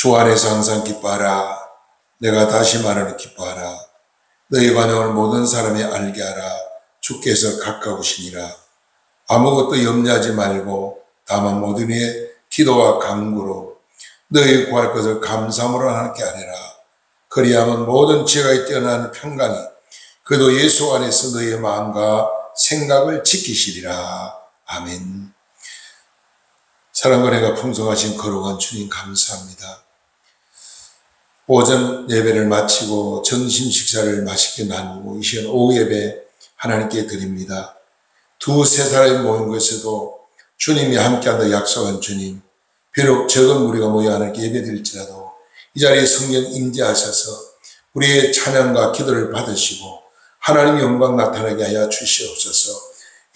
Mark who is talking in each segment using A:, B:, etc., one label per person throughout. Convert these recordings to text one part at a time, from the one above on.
A: 주 안에서 항상 기뻐하라. 내가 다시 말하는 기뻐하라. 너희 반응을 모든 사람이 알게 하라. 주께서 가까우시니라. 아무것도 염려하지 말고 다만 모든 이의 기도와 간구로 너희 구할 것을 감사함으로 하나님께 아뢰라. 그리하면 모든 지혜가 뛰어나는 평강이 그도 예수 안에서 너희의 마음과 생각을 지키시리라. 아멘. 사랑과 은혜가 풍성하신 거룩한 주님 감사합니다. 오전 예배를 마치고 점심 식사를 맛있게 나누고 이 시간 오후 예배 하나님께 드립니다. 두세 사람이 모인 것에도 주님이 함께한다 약속한 주님, 비록 적은 무리가 모여 하나님께 예배드릴지라도 이 자리에 성령 임재하셔서 우리의 찬양과 기도를 받으시고 하나님의 영광 나타나게 하여 주시옵소서.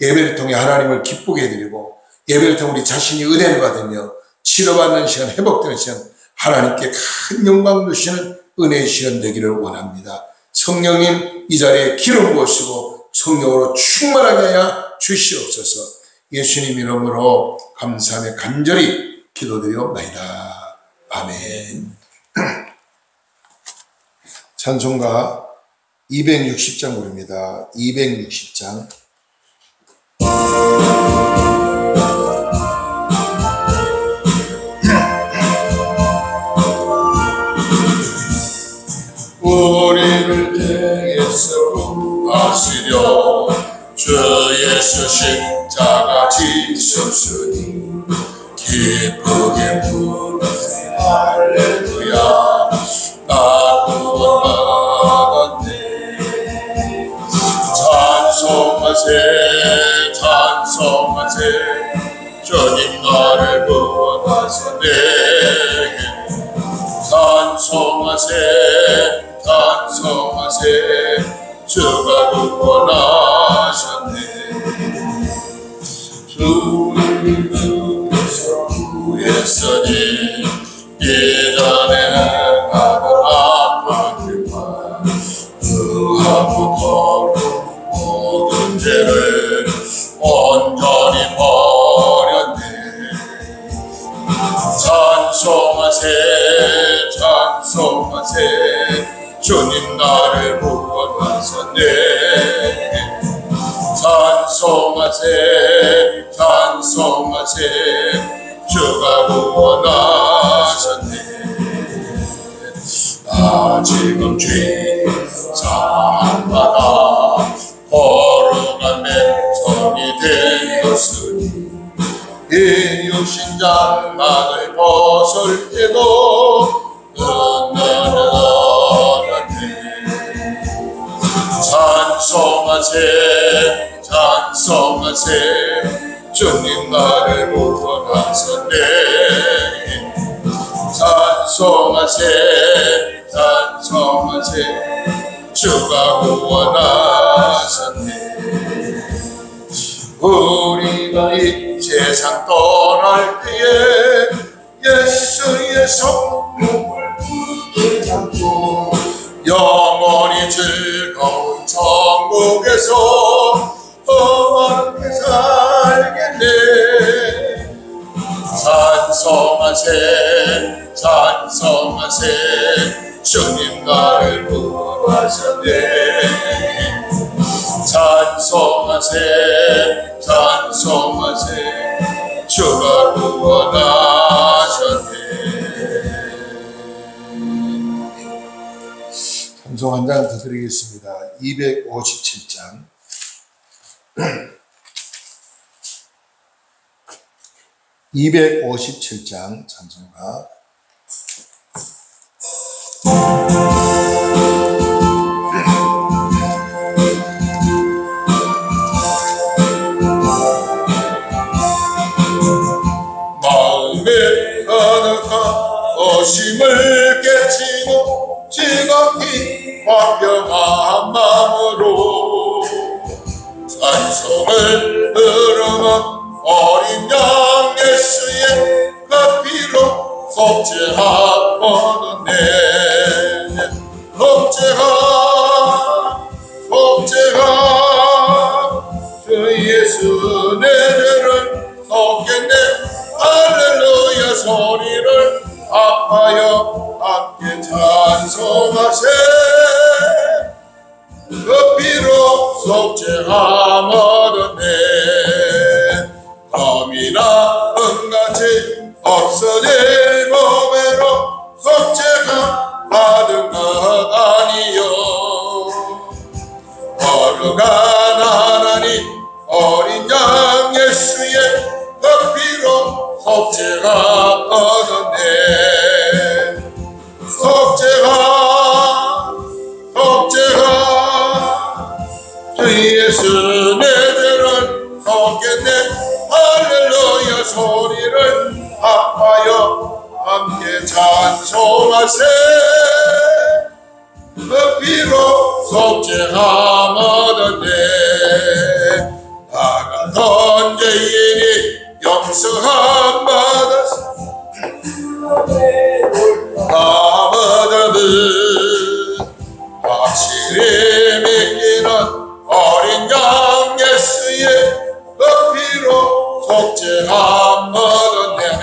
A: 예배를 통해 하나님을 기쁘게 해드리고 예배를 통해 우리 자신이 은혜를 받으며 치료받는 시간, 회복되는 시간, 하나님께 큰 영광 주시는 은혜의 시간 되기를 원합니다. 성령님 이 자리에 기름 부으시고 성령으로 충만하게 하여 주시옵소서. 예수님 이름으로 감사하며 간절히 기도드리옵나이다. 아멘. 찬송가 260장 부릅니다. 260장.
B: 우리를 대해서 구하시려 주 예수 십자가 지셨으니 기쁘게 부르세 할렐루야. 나 구원받았네. 찬송하세 찬송하세 주님 나를 구원하셨네. 찬송하세 찬송하세 주가 구원하셨네. 주를 주께서 구했으니 예전에 행하던 악한 길과 그하부터 모든 죄를 온전히 버렸네. 찬송하세 찬송하세 주님 나를 구원하셨네. 찬송하세 찬송하세 주가 구원하셨네. 나 지금 죄 사함받아 거룩한 백성이 되었으니 이 육신 장막을 벗을 때도 찬송하세 찬송하세 주님 나를 구원하셨네. 찬송하세 찬송하세 주가 구원하셨네. 우리가 이 세상 떠날 때에 예수의 성품을 붙들지 않고 영원히 즐거운 천국에서 함께 살겠네. 찬송하세 찬송하세 주님 나를 구원하셨네. 찬송하세 찬송하세 주가 구원하셨네.
A: 찬송 한 장 더 드리겠습니다. 257장. 257장 찬송가.
B: 마음에 가득한 어심을 깨치고 지각히 화평한 마음으로 찬송을 흐르는 어린 양 예수의 그 피로 속죄하거든네. 속죄하 주 예수 내 죄를 속겠네. 할렐루야 소리를 아파요 함께 찬송하세 그 피로 속죄함 얻었네 범이나 은같이 없어질 몸으로 속죄함 받은 것 아니요 거룩한 하나님 어린 양 예수의 그 피로 속죄함 얻었네 속죄함 주 예수 내 죄를 속겠네 할렐루야 소리를 아파요 함께 찬송하세 그 피로 속죄함 얻었네 나같은 죄인이 용서함 받았어 아무도 확실히 믿기는 어린 양 예수의 그 피로 속죄함 얻었네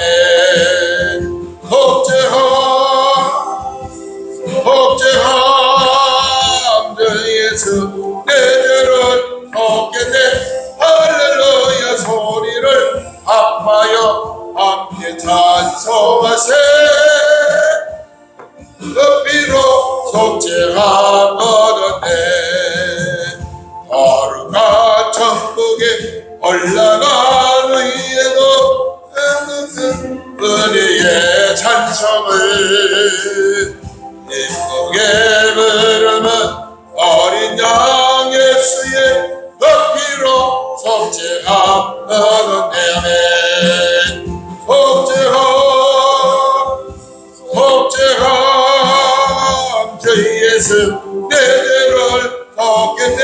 B: 속죄함 주 예수 내 죄를 속겠네 할렐루야 소리를 아파요 함께 찬송하세 그 피로 속죄함 얻었네 거룩한 천국에 올라간 위에도 은혜의 찬송을 기쁘게 부르면 어린 양 예수의 그 피로 속죄함 얻었네 속죄함 주 예수 내 죄를 속겠네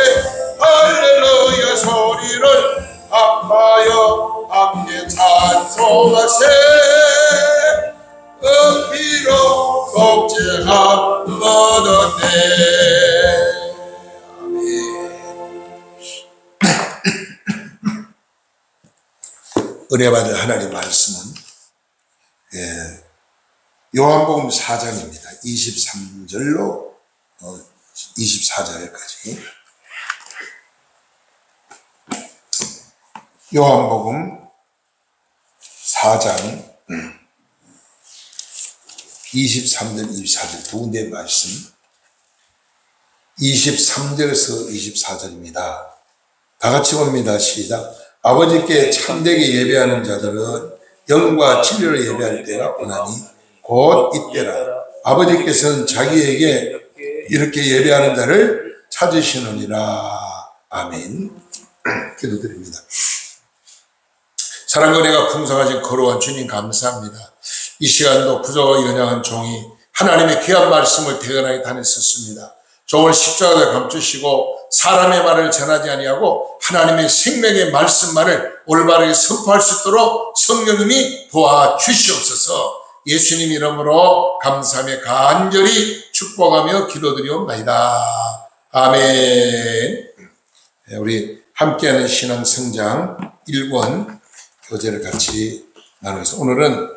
B: 할렐루야 소리를 아파요 함께 찬송하세 그 피로 속죄함 얻었네
A: 은혜 받을 하나님 말씀은 요한복음 4장입니다. 23절로 24절까지 요한복음 4장 23절 24절 두 군데의 말씀 23절에서 24절입니다. 다 같이 봅니다. 시작. 아버지께 참되게 예배하는 자들은 영과 진리로 예배할 때가 오나니 곧 이때라. 아버지께서는 자기에게 이렇게 예배하는 자를 찾으시느니라. 아멘. 기도드립니다. 사랑과 은혜가 풍성하신 거룩한 주님 감사합니다. 이 시간도 부족하고 연약한 종이 하나님의 귀한 말씀을 대견하게 다녔었습니다. 종을 십자가에 감추시고 사람의 말을 전하지 아니하고 하나님의 생명의 말씀만을 올바르게 선포할 수 있도록 성령님이 도와주시옵소서. 예수님 이름으로 감사하며 간절히 축복하며 기도드리옵나이다. 아멘. 우리 함께하는 신앙 성장 1권 교재를 같이 나누면서 오늘은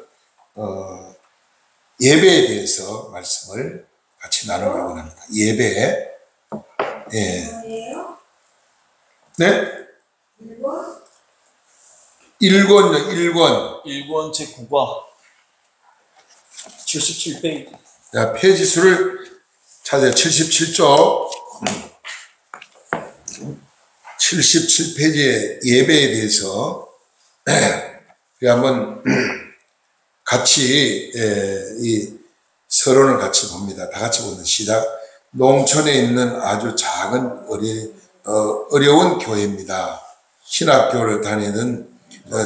A: 예배에 대해서 말씀을 같이 나누려고 합니다. 예배. 예. 네? 1권요,
C: 1권 제9과 77페이지.
A: 자, 페이지 수를 찾아요. 77쪽. 77페이지의 예배에 대해서 우리 한번 같이 이 서론을 같이 봅니다. 다 같이 보는 시작. 농촌에 있는 아주 작은 어려운 교회입니다. 신학교를 다니던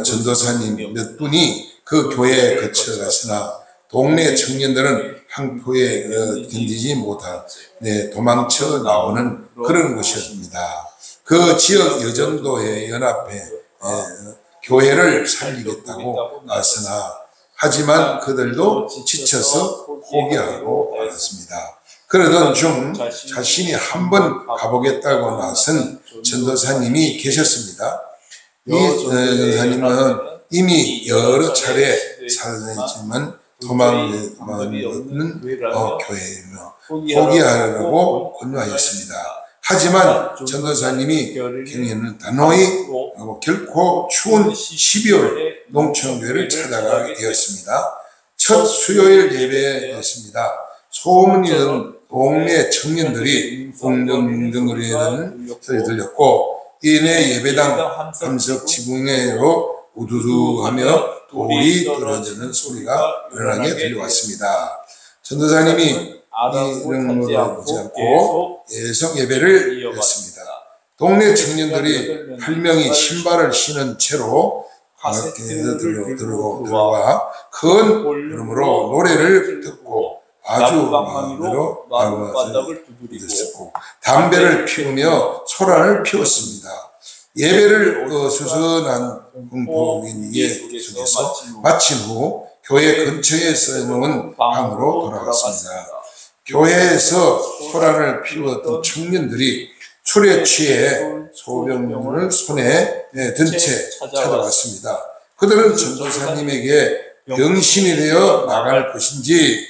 A: 전도사님 몇 분이 그 교회에 거쳐갔으나 동네 청년들은 항포에 견디지 못하 도망쳐 나오는 그런 곳이었습니다. 그 지역 여정도에 연합해 교회를 살리겠다고 나서나 하지만 그들도 지쳐서 포기하고 말았습니다. 그러던 중 자신이 한번 가보겠다고 나선 전도사님이 계셨습니다. 이 전도사님은 이미 여러 차례 살았지만 도망하는 교회이며 포기하라고 권유하였습니다. 하지만 전도사님이 경위는 단호히 결코 추운 12월 농촌교회를 찾아가게 되었습니다. 첫 수요일 예배였습니다. 소문이던 동네 청년들이 웅덩웅덩거리는 소리 들렸고 이내 예배당 함석 지붕으로 우두두하며 돌이 떨어지는 소리가 연하게 들려왔습니다. 전도사님이 이런 것을 보지 않고 계속 예배를 드렸습니다. 동네 청년들이 8명이 신발을 신은 채로 밖에서 들어와 큰 울음으로 노래를 듣고 아주 마음대로 마음을 두드리고 담배를 피우며 소란을 피웠습니다. 예배를 수선한 공포인의 속에서 마친 후 교회 근처에 써놓은 방으로 돌아갔습니다. 교회에서 소란을 피웠던 청년들이 술에 취해 소변물을 손에 든 채 찾아왔습니다. 그들은 전도사님에게 병신이 되어 나갈 것인지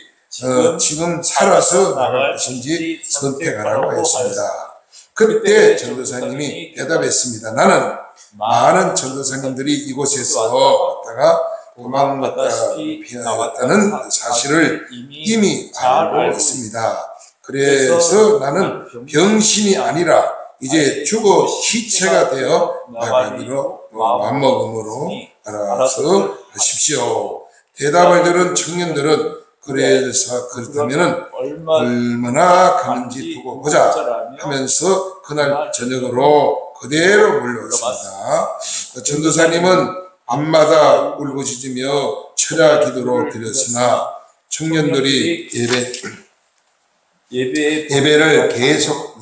A: 지금 살아서 나갈 것인지 선택하라고 했습니다. 그때 전도사님이 대답했습니다. 나는 많은 전도사님들이 이곳에서 왔다가 도망갔다 피하였다는 사실을 이미 알고 있습니다. 그래서 나는 병신이 아니라 이제 죽어 시체가 되어 나가기로 맘먹음으로 알아서 하십시오. 대답을 들은 청년들은 그래서 그렇다면 얼마나 가는지 두고 보자 하면서 그날 저녁으로 그대로 몰려왔습니다. 전도사님은 밤마다 울부짖으며 철야 기도로 드렸으나 청년들이 예배를 계속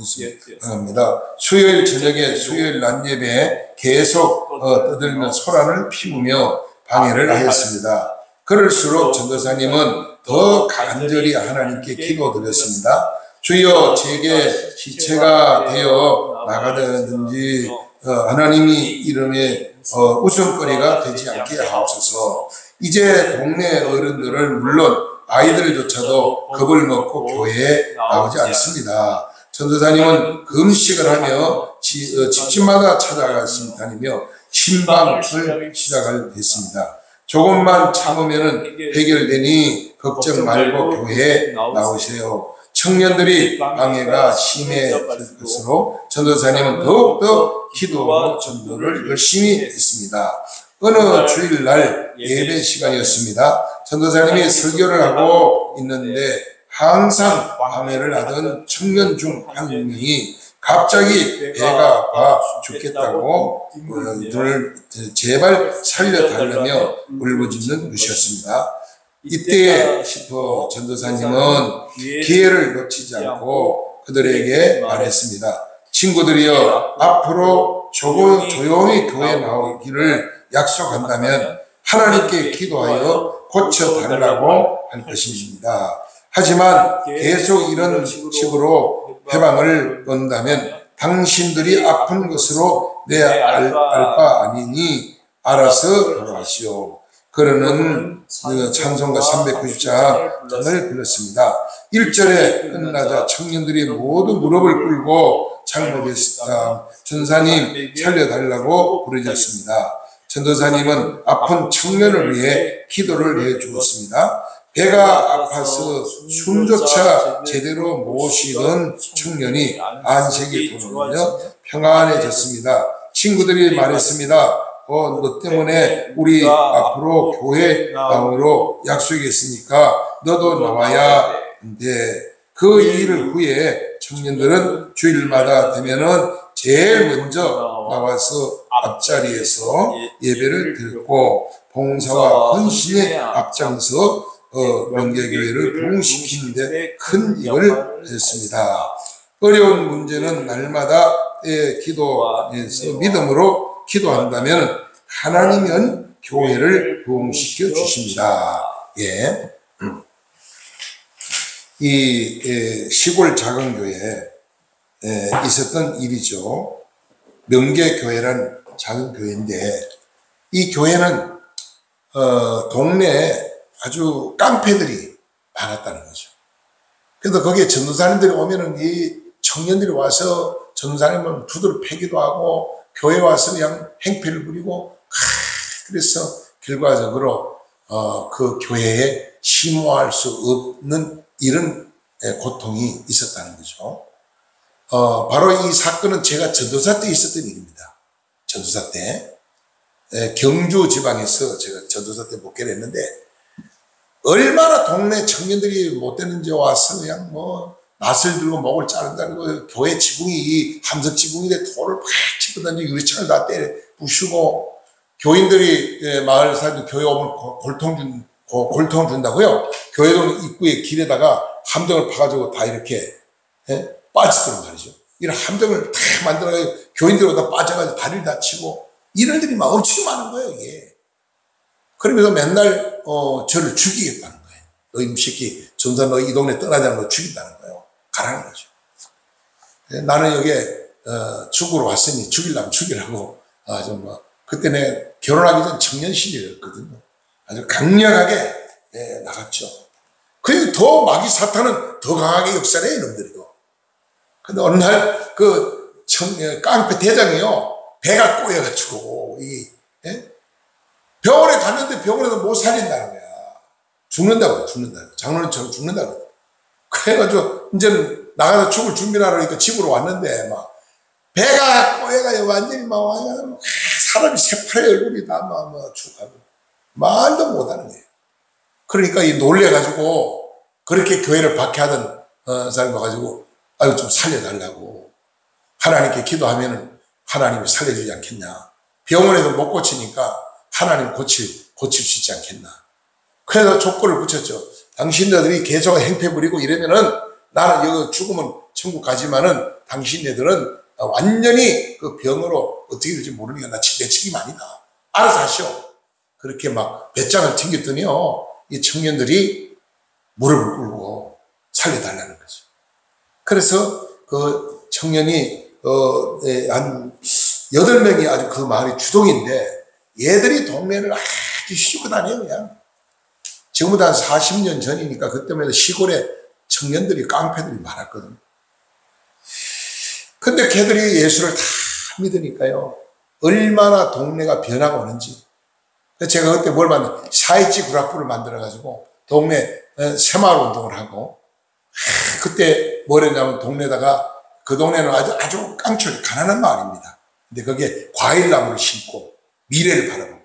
A: 합니다. 수요일 저녁에 수요일 낮 예배에 계속 떠들며 소란을 피우며 방해를 하였습니다. 그럴수록 전도사님은 더 간절히 하나님께 기도드렸습니다. 주여 제게 시체가 되어 나가든지 하나님이 이름에 웃음거리가 되지 않게 하옵소서. 이제 동네 어른들은 물론 아이들조차도 겁을 먹고 교회에 나오지 않습니다. 전도사님은 금식을 하며 집집마다 찾아가서 다니며 신방을 시작을 했습니다. 조금만 참으면 해결되니 걱정 말고 교회에 나오세요. 청년들이 방해가 심해질 것으로 전도사님은 더욱더 기도와 전도를 열심히 했습니다. 어느 주일날 예배 시간이었습니다. 전도사님이 설교를 하고 있는데 항상 방해를 하던 청년 중 한 명이 갑자기 배가 아파 죽겠다고 눈을 제발 살려달라며 울부짖는 것이었습니다. 이때에 전도사님은 기회를 놓치지 않고 그들에게 말했습니다. 친구들이여, 앞으로 조용히 교회에 나오기를 약속한다면 하나님께 기도하여 고쳐달라고 할 것입니다. 하지만 계속 이런 식으로 해방을 얻는다면 당신들이 아픈 것으로 내 알 바 아니니 알아서 돌아가시오. 그러는 찬송가 390장을 불렀습니다. 1절에 끝나자 청년들이 모두 무릎을 꿇고 잘못했다. 전사님 살려달라고 부르짖습니다. 전도사님은 아픈 청년을 위해 기도를 해 주었습니다. 배가 아파서 숨조차 제대로 못 쉬던 청년이 안색이 돌아오며 평안해졌습니다. 친구들이 말했습니다. 너 때문에 우리 앞으로 교회 나오기로 약속했으니까 너도 나와야 하는데 그 일 후에 청년들은 주일마다 되면은 제일 먼저 나와서 앞자리에서 예배를 드렸고 봉사와 헌신에 앞장서 명계교회를 부흥시키는 데 큰 힘을 했습니다. 어려운 문제는 날마다 기도에서 믿음으로 기도한다면 하나님은 교회를 부흥시켜 주십니다. 예. 이 시골 작은 교회에 있었던 일이죠. 명계교회란 작은 교회인데 이 교회는 동네에 아주 깡패들이 많았다는 거죠. 그래서 거기에 전도사님들이 오면은 이 청년들이 와서 전도사님을 두드려 패기도 하고 교회 와서 그냥 행패를 부리고 그래서 결과적으로 그 교회에 심호할 수 없는 이런 고통이 있었다는 거죠. 바로 이 사건은 제가 전도사 때 있었던 일입니다. 전도사 때 경주 지방에서 제가 전도사 때 목회를 했는데 얼마나 동네 청년들이 못되는지 와서 그냥 뭐 낫을 들고 목을 자른다고 교회 지붕이 이 함석 지붕인데 돌을 팍 짚어 던져 유리창을 다 때려 부수고 교인들이 마을 사람들 교회 오면 골통 준다고요. 교회동 입구에 길에다가 함정을 파가지고 다 이렇게 빠지도록 말이죠. 이런 함정을 다 만들어가지고 교인들 오다 빠져가지고 다리를 다치고 이런 일이 막 엄청 많은 거예요, 이게. 그러면서 맨날 저를 죽이겠다는 거예요. 너 이 새끼 전사 너 이 동네 떠나자는 거 죽인다는 거예요. 가라는 거죠. 나는 여기에 죽으러 왔으니 죽이려면 죽이라고 그때 내 결혼하기 전 청년 시절이었거든요. 아주 강력하게 나갔죠. 그래서 더 마귀 사탄은 더 강하게 역사를 해요, 이놈들이도. 근데 어느 날 그 깡패 대장이요 배가 꼬여가지고 병원에 갔는데 병원에서 못 살린다는 거야. 죽는다고. 장로님처럼 죽는다고. 그래가지고 이제는 나가서 죽을 준비를 하러 그러니까 집으로 왔는데 막 배가 꼬여가지고 완전히 막 사람이 새파래 얼굴이 다 막 죽어가지고 말도 못하는 거예요. 그러니까 이 놀래가지고 그렇게 교회를 박해하던 사람이 와가지고 아유 좀 살려달라고 하나님께 기도하면은 하나님이 살려주지 않겠냐. 병원에서 못 고치니까 하나님 고칠 수 있지 않겠나. 그래서 조건을 붙였죠. 당신네들이 계속 행패 부리고 이러면은 나는 여기 죽으면 천국 가지만은 당신네들은 완전히 그 병으로 어떻게 될지 모르니까 내 책임 아니다. 알아서 하시오. 그렇게 막 배짱을 튕겼더니요. 이 청년들이 무릎을 꿇고 살려달라는 거죠. 그래서 그 청년이 한 8명이 아주 그 마을의 주동인데 얘들이 동네를 아주 휘주고 다녀요, 그냥. 지금보다 한 40년 전이니까 그때만 해도 시골에 청년들이 깡패들이 많았거든. 근데 걔들이 예수를 다 믿으니까요. 얼마나 동네가 변화가 오는지. 제가 그때 뭘 만든 사회지 구락부를 만들어가지고 동네 새마을 운동을 하고 그때 뭘 했냐면 동네에다가 그 동네는 아주 깡촌 가난한 마을입니다. 근데 거기에 과일나무를 심고 미래를 바라보고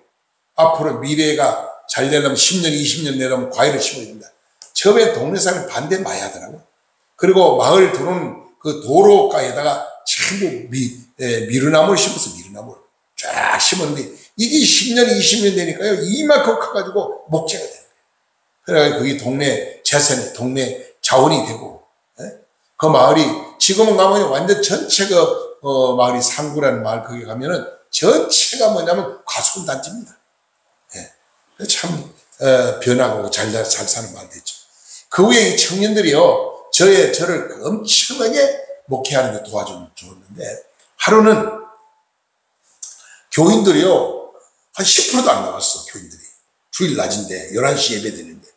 A: 앞으로 미래가 잘 되려면 10년, 20년 내려면 과일을 심어야 된다. 처음에 동네 사람이 반대 많이 하더라고요. 그리고 마을 들어오는 그 도로가에다가 전부 미루나무를 심었어, 미루나무를. 쫙 심었는데 이게 10년, 20년 되니까요. 이만큼 커가지고 목재가 되는 거예요. 그래서 그게 동네 재산이, 동네 자원이 되고, 그 마을이 지금은 가면 완전 전체 마을이 상구라는 마을 거기 가면은 전체가 뭐냐면 과수원 단지입니다. 참 변하고 잘 사는 마을 됐죠. 그 후에 이 청년들이요 저를 엄청나게 목회하는 데 도와줬는데 하루는 교인들이요 한 10%도 안 나왔어. 교인들이 주일 낮인데 11시 예배 드리는데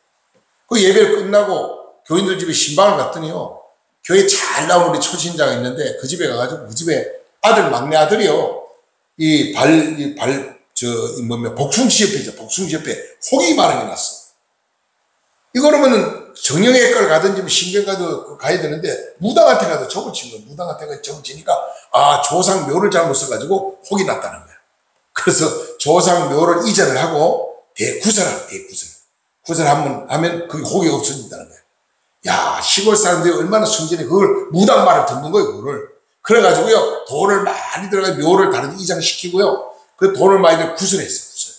A: 그 예배를 끝나고 교인들 집에 신방을 갔더니요 교회 잘 나온 우리 초신자가 있는데 그 집에 가가지고 그 집에 막내 아들이요 복숭시협회죠. 복숭시협회 혹이 반응이 났어. 이거 그러면은 정형외과를 가든지 신경과도 가야 되는데 무당한테 가서 적을 친 거야. 무당한테 가서 적을 치니까 조상 묘를 잘못 써가지고 혹이 났다는 거야. 그래서 조상 묘를 이전을 하고 대구설하면 구설하면 그 혹이 없어진다는 거야. 야, 시골 사람들이 얼마나 순진해. 그걸 무당 말을 듣는 거예요, 그거를. 그래가지고요, 돈을 많이 들어가 묘를 다른 이장시키고요, 그 돈을 많이 들어 구설했어요,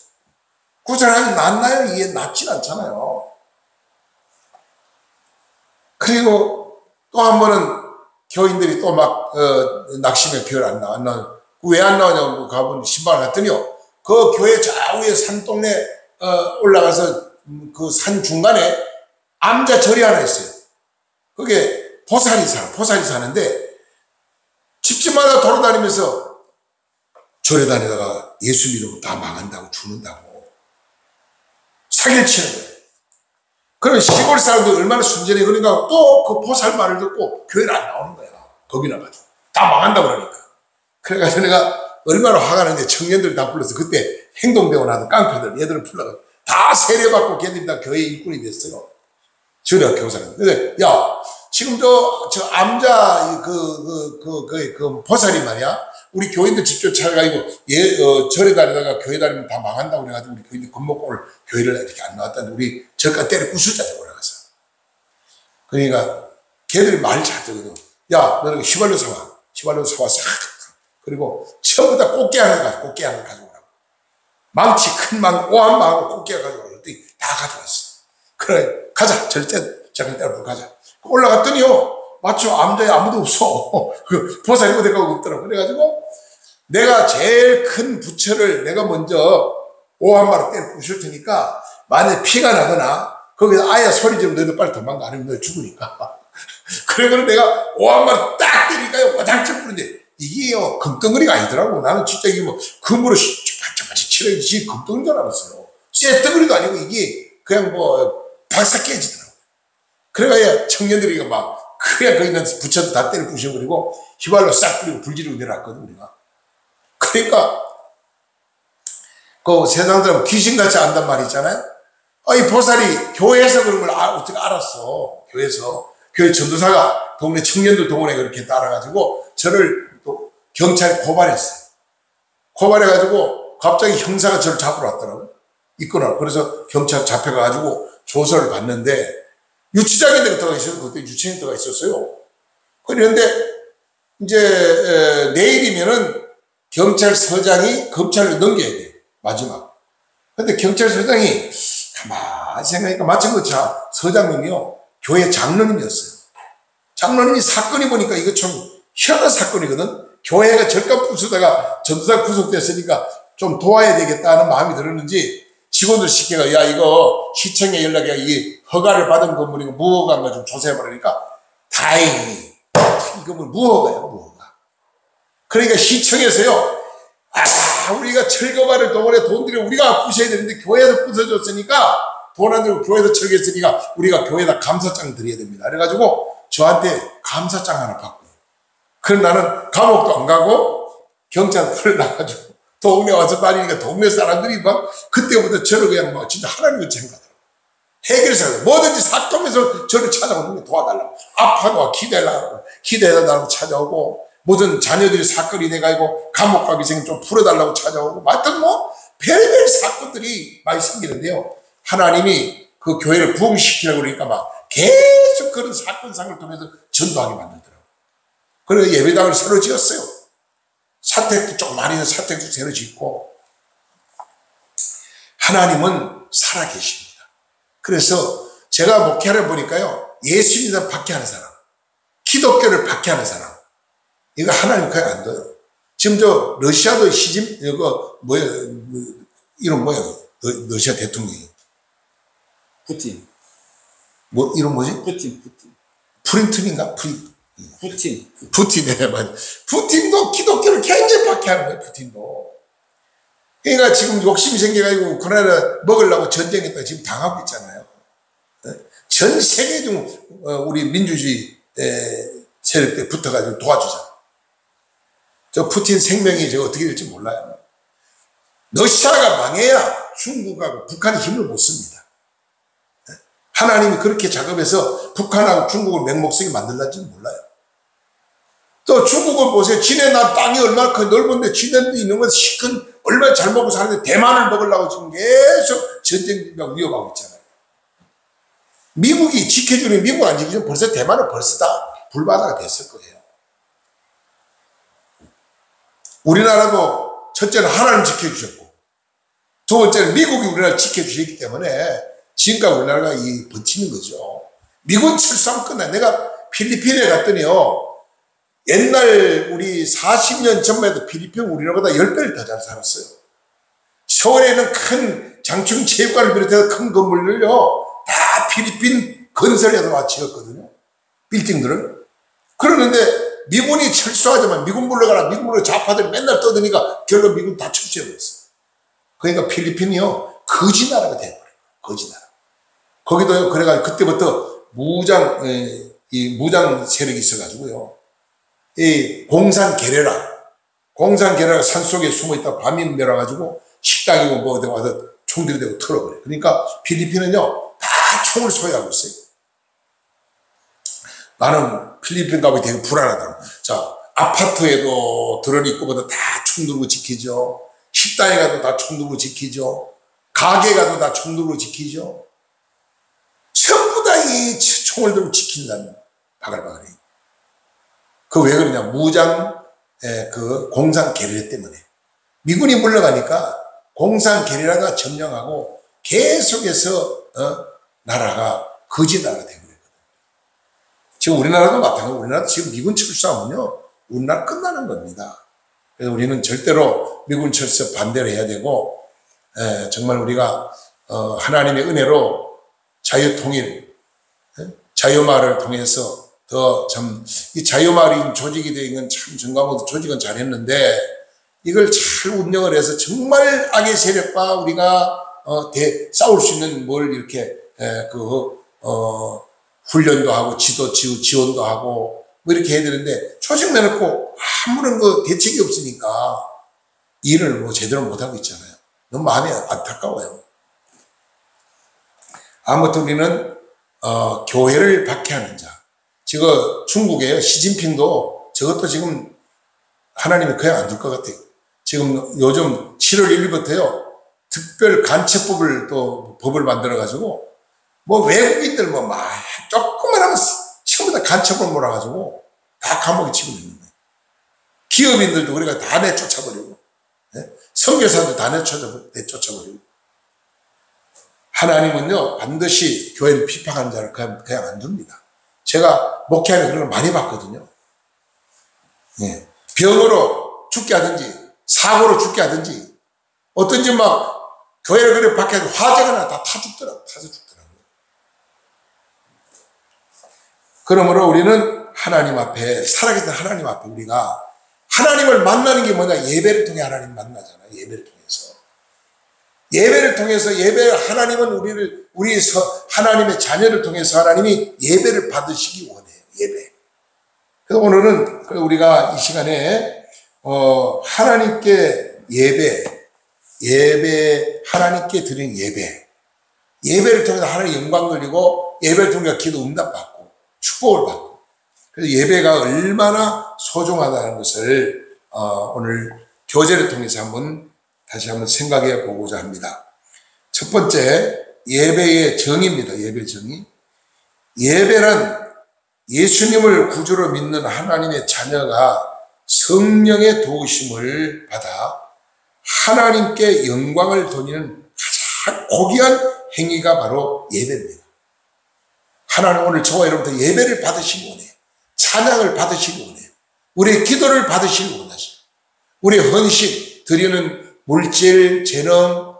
A: 구설하면 낫나요? 이게 낫진 않잖아요. 그리고 또 한 번은 교인들이 또 막, 낙심의 교회를 안 나와요. 왜 안 나오냐고 가보니 신방을 갔더니요, 그 교회 좌우에 산동네, 올라가서 그 산 중간에 암자절이 하나 있어요. 그게 포살이 사는데 집집마다 돌아다니면서 절에 다니다가 예수 믿으면 다 망한다고 죽는다고 사기를 치는 거예요. 그러면 시골 사람들 얼마나 순전해. 그러니까 또 그 보살 말을 듣고 교회를 안 나오는 거야. 겁이 나가지고. 다 망한다 그러니까. 그래가지고 내가 얼마나 화가 나는데 청년들 다 불러서 그때 행동대원 하던 깡패들 얘들을 불러가지고 다 세례받고 걔들이 다 교회 일꾼이 됐어요. 주례 교사는. 근데 야 지금 저 암자 그 보살이 말이야. 우리 교인들 집중 찾아가지고 절에 다니다가 교회 다니면 다 망한다고 그래가지고 우리 교인들 겁먹고 오늘 교회를 이렇게 안 나왔다는데 우리 절까 때려 부수자고 올라가서. 그러니까 걔들이 말 잘 듣거든. 야 너는 휘발유 사와. 휘발유 사와서 그리고 전부 다 꽃게 하나 가져오라고. 망치 큰 오한망하고 꽃게 가져오라고 그랬더니 다 가져왔어. 그래 가자 절대 작은 때로 가자. 올라갔더니요 마침 암자에 아무도 없어. 그 보살이 어디가 없더라고. 그래가지고 내가 제일 큰 부처를 내가 먼저 오한마로 때려 부술 테니까 만약에 피가 나거나 거기서 아야 소리 지르면 너희들 빨리 도망가. 아니면 너 죽으니까. 그래서 내가 오한마로 딱 때리니까요 와장창 부는데 이게요 금덩어리가 아니더라고. 나는 진짜 이게 뭐 금으로 반짝반짝 칠해지 금덩어리인 줄 알았어요. 쇠덩어리도 아니고 이게 그냥 뭐 박사 깨지더라고. 그래가야 청년들이 막 그냥 거기 있는 부처도 다 때려 부셔버리고 휘발로 싹 뿌리고 불지르고 내려왔거든 우리가. 그러니까 그 세상 사람 귀신같이 안단 말이 있잖아요. 이 보살이 교회에서 그런 걸 어떻게 알았어. 교회에서 교회 전도사가 동네 청년들 동원해 그렇게 따라가지고 저를 또 경찰에 고발했어요. 고발해가지고 갑자기 형사가 저를 잡으러 왔더라고. 있거나. 그래서 경찰 잡혀가지고 조사를 받는데 유치장에 들어가 있어요. 그때 유치장에 들어가 있었어요. 그런데 이제 내일이면은 경찰서장이 검찰을 넘겨야 돼. 마지막. 근데 경찰서장이 가만히 생각하니까 마침 그 서장님이요. 교회 장로님이었어요. 장로님이 사건이 보니까 이거 좀 희한한 사건이거든. 교회가 절간 부수다가 전도사 구속됐으니까 좀 도와야 되겠다는 마음이 들었는지 직원들 시켜가 야 이거 시청에 연락해 이게 허가를 받은 건물이고 무허가인가 좀 조사해보라니까 다행히 이 건물 무허가예요. 무허가. 그러니까 시청에서요 우리가 철거발을 동원해 돈 들여 우리가 부셔야 되는데 교회에서 부숴줬으니까 돈 안 들고 교회에서 철거했으니까 우리가 교회에다 감사장 드려야 됩니다. 그래가지고 저한테 감사장 하나 받고 그럼 나는 감옥도 안 가고 경찰 풀어나가지고 동네 와서 다니니까 동네 사람들이 막 그때부터 저를 그냥 막 진짜 하나님을 생각하더라고. 해결사가 뭐든지 사건에서 저를 찾아오는 게 도와달라고. 아파도 기대해달라고 찾아오고 무슨 자녀들이 사건이 돼가지고 감옥 가기 생겨 좀 풀어달라고 찾아오고 하여튼 뭐 별별 사건들이 많이 생기는데요. 하나님이 그 교회를 부흥시키려고 그러니까 막 계속 그런 사건상을 통해서 전도하게 만들더라고요. 그래서 예배당을 새로 지었어요. 사택도 좀 많이 있는 사택도 새로 짓고 하나님은 살아계십니다. 그래서 제가 목회를 보니까요. 예수님을 박해하는 사람, 기독교를 박해하는 사람 이거 하나님 그냥 안 둬요. 지금 저 러시아도 이거 뭐야 이름 뭐야 러시아 대통령이
C: 푸틴.
A: 뭐 이름 뭐지?
C: 푸틴.
A: 프린튼인가?
C: 푸틴.
A: 네, 맞아. 푸틴도 기독교를 굉장히 박해하는 거예요. 푸틴도. 그러니까 지금 욕심이 생겨가지고 우크라이나 먹으려고 전쟁했다가 지금 당하고 있잖아요. 전 세계 중 우리 민주주의 세력들 붙어가지고 도와주잖아요. 저 푸틴 생명이 저 어떻게 될지 몰라요. 러시아가 망해야 중국하고 북한이 힘을 못 씁니다. 하나님이 그렇게 작업해서 북한하고 중국을 맹목성이 만들는지는 몰라요. 또 중국을 보세요. 지네 나 땅이 얼마나 넓은데 지네도 있는 건 시큰 얼마나 잘 먹고 사는데 대만을 먹으려고 지금 계속 전쟁과 위협하고 있잖아요. 미국이 지켜주는 미국 안 지켜주면 벌써 대만은 벌써 다 불바다가 됐을 거예요. 우리나라도 첫째는 하나님 지켜주셨고 두 번째는 미국이 우리나라를 지켜주셨기 때문에 지금까지 우리나라가 버티는 거죠. 미군 철수하면 끝나. 내가 필리핀에 갔더니요. 옛날 우리 40년 전만 해도 필리핀 우리나라보다 10배를 더 잘 살았어요. 서울에는 큰 장충체육관을 비롯해서 큰 건물들요. 다 필리핀 건설에서 와 지었거든요. 빌딩들을. 그러는데 미군이 철수하자면 미군 물러가라. 미군 물러가 좌파들이 맨날 떠드니까 결국 미군 다 철수해버렸어요. 그러니까 필리핀이요. 거지 나라가 돼버려요. 거지 나라. 거기도 그래가지고 그때부터 이 무장 세력이 있어가지고요. 이 공산 게레라가 산속에 숨어있다 밤이 내려가지고 식당이고 뭐 어디 와서 총 들이대고 털어버려요. 그러니까 필리핀은요, 다 총을 소유하고 있어요. 나는 필리핀 가면 되게 불안하다. 자, 아파트에도 드론 입구보다 다 총 들고 지키죠. 식당에 가도 다 총 들고 지키죠. 가게 가도 다 총 들고 지키죠. 전부 다 이 총을 들고 지킨다는 바글바글해. 그 왜 그러냐? 그 공산 게리라 때문에. 미군이 물러가니까 공산 게리라가 점령하고 계속해서 나라가 거지 나라가 되버렸거든. 지금 우리나라도 마찬가지고 우리나라도 지금 미군 철수하면요, 우리나라 끝나는 겁니다. 그래서 우리는 절대로 미군 철수 반대를 해야 되고, 정말 우리가 하나님의 은혜로 자유통일, 자유마을을 통해서 더 참, 이 자유마을이 조직이 되어 있는 참 정감호도 조직은 잘했는데, 이걸 잘 운영을 해서 정말 악의 세력과 우리가 싸울 수 있는 뭘 이렇게 훈련도 하고 지원도 하고 뭐 이렇게 해야 되는데, 조직 내놓고 아무런 대책이 없으니까 일을 뭐 제대로 못하고 있잖아요. 너무 마음이 안타까워요. 아무튼 우리는 교회를 박해하는 자. 지금 중국에 시진핑도 저것도 지금 하나님이 그냥 안 둘 것 같아요. 지금 요즘 7월 1일부터요, 특별 간첩법을 또 법을 만들어가지고, 뭐 외국인들 뭐 막 조금만 하면 처음부터 간첩을 몰아가지고 다 감옥에 치고 있는 거예요. 기업인들도 우리가 다 내쫓아버리고, 선교사도 다 내쫓아버리고. 하나님은요, 반드시 교회를 비판하는 자를 그냥 안 둡니다. 제가 목회하면 그런 걸 많이 봤거든요. 병으로 죽게 하든지, 사고로 죽게 하든지, 어떤지 막 교회를 그래 박해도 화재가 나 다 타서 죽더라고요. 그러므로 우리는 하나님 앞에, 살아계신 하나님 앞에 우리가 하나님을 만나는 게 뭐냐? 예배를 통해 하나님 만나잖아요. 예배를 통해서 하나님은 우리 하나님의 자녀를 통해서 하나님이 예배를 받으시기 원해요. 예배. 그래서 오늘은 우리가 이 시간에 하나님께 하나님께 드린 예배를 통해서 하나님 영광 돌리고, 예배를 통해서 기도 응답받고 축복을 받고, 그래서 예배가 얼마나 소중하다는 것을 오늘 교제를 통해서 다시 한번 생각해 보고자 합니다. 첫 번째, 예배의 정의입니다. 예배 정의. 예배란 예수님을 구주로 믿는 하나님의 자녀가 성령의 도우심을 받아 하나님께 영광을 돌리는 가장 고귀한 행위가 바로 예배입니다. 하나님 오늘 저와 여러분들 예배를 받으시기 원해요. 찬양을 받으시기 원해요. 우리의 기도를 받으시기 원하시고, 우리의 헌신, 드리는 물질, 재능,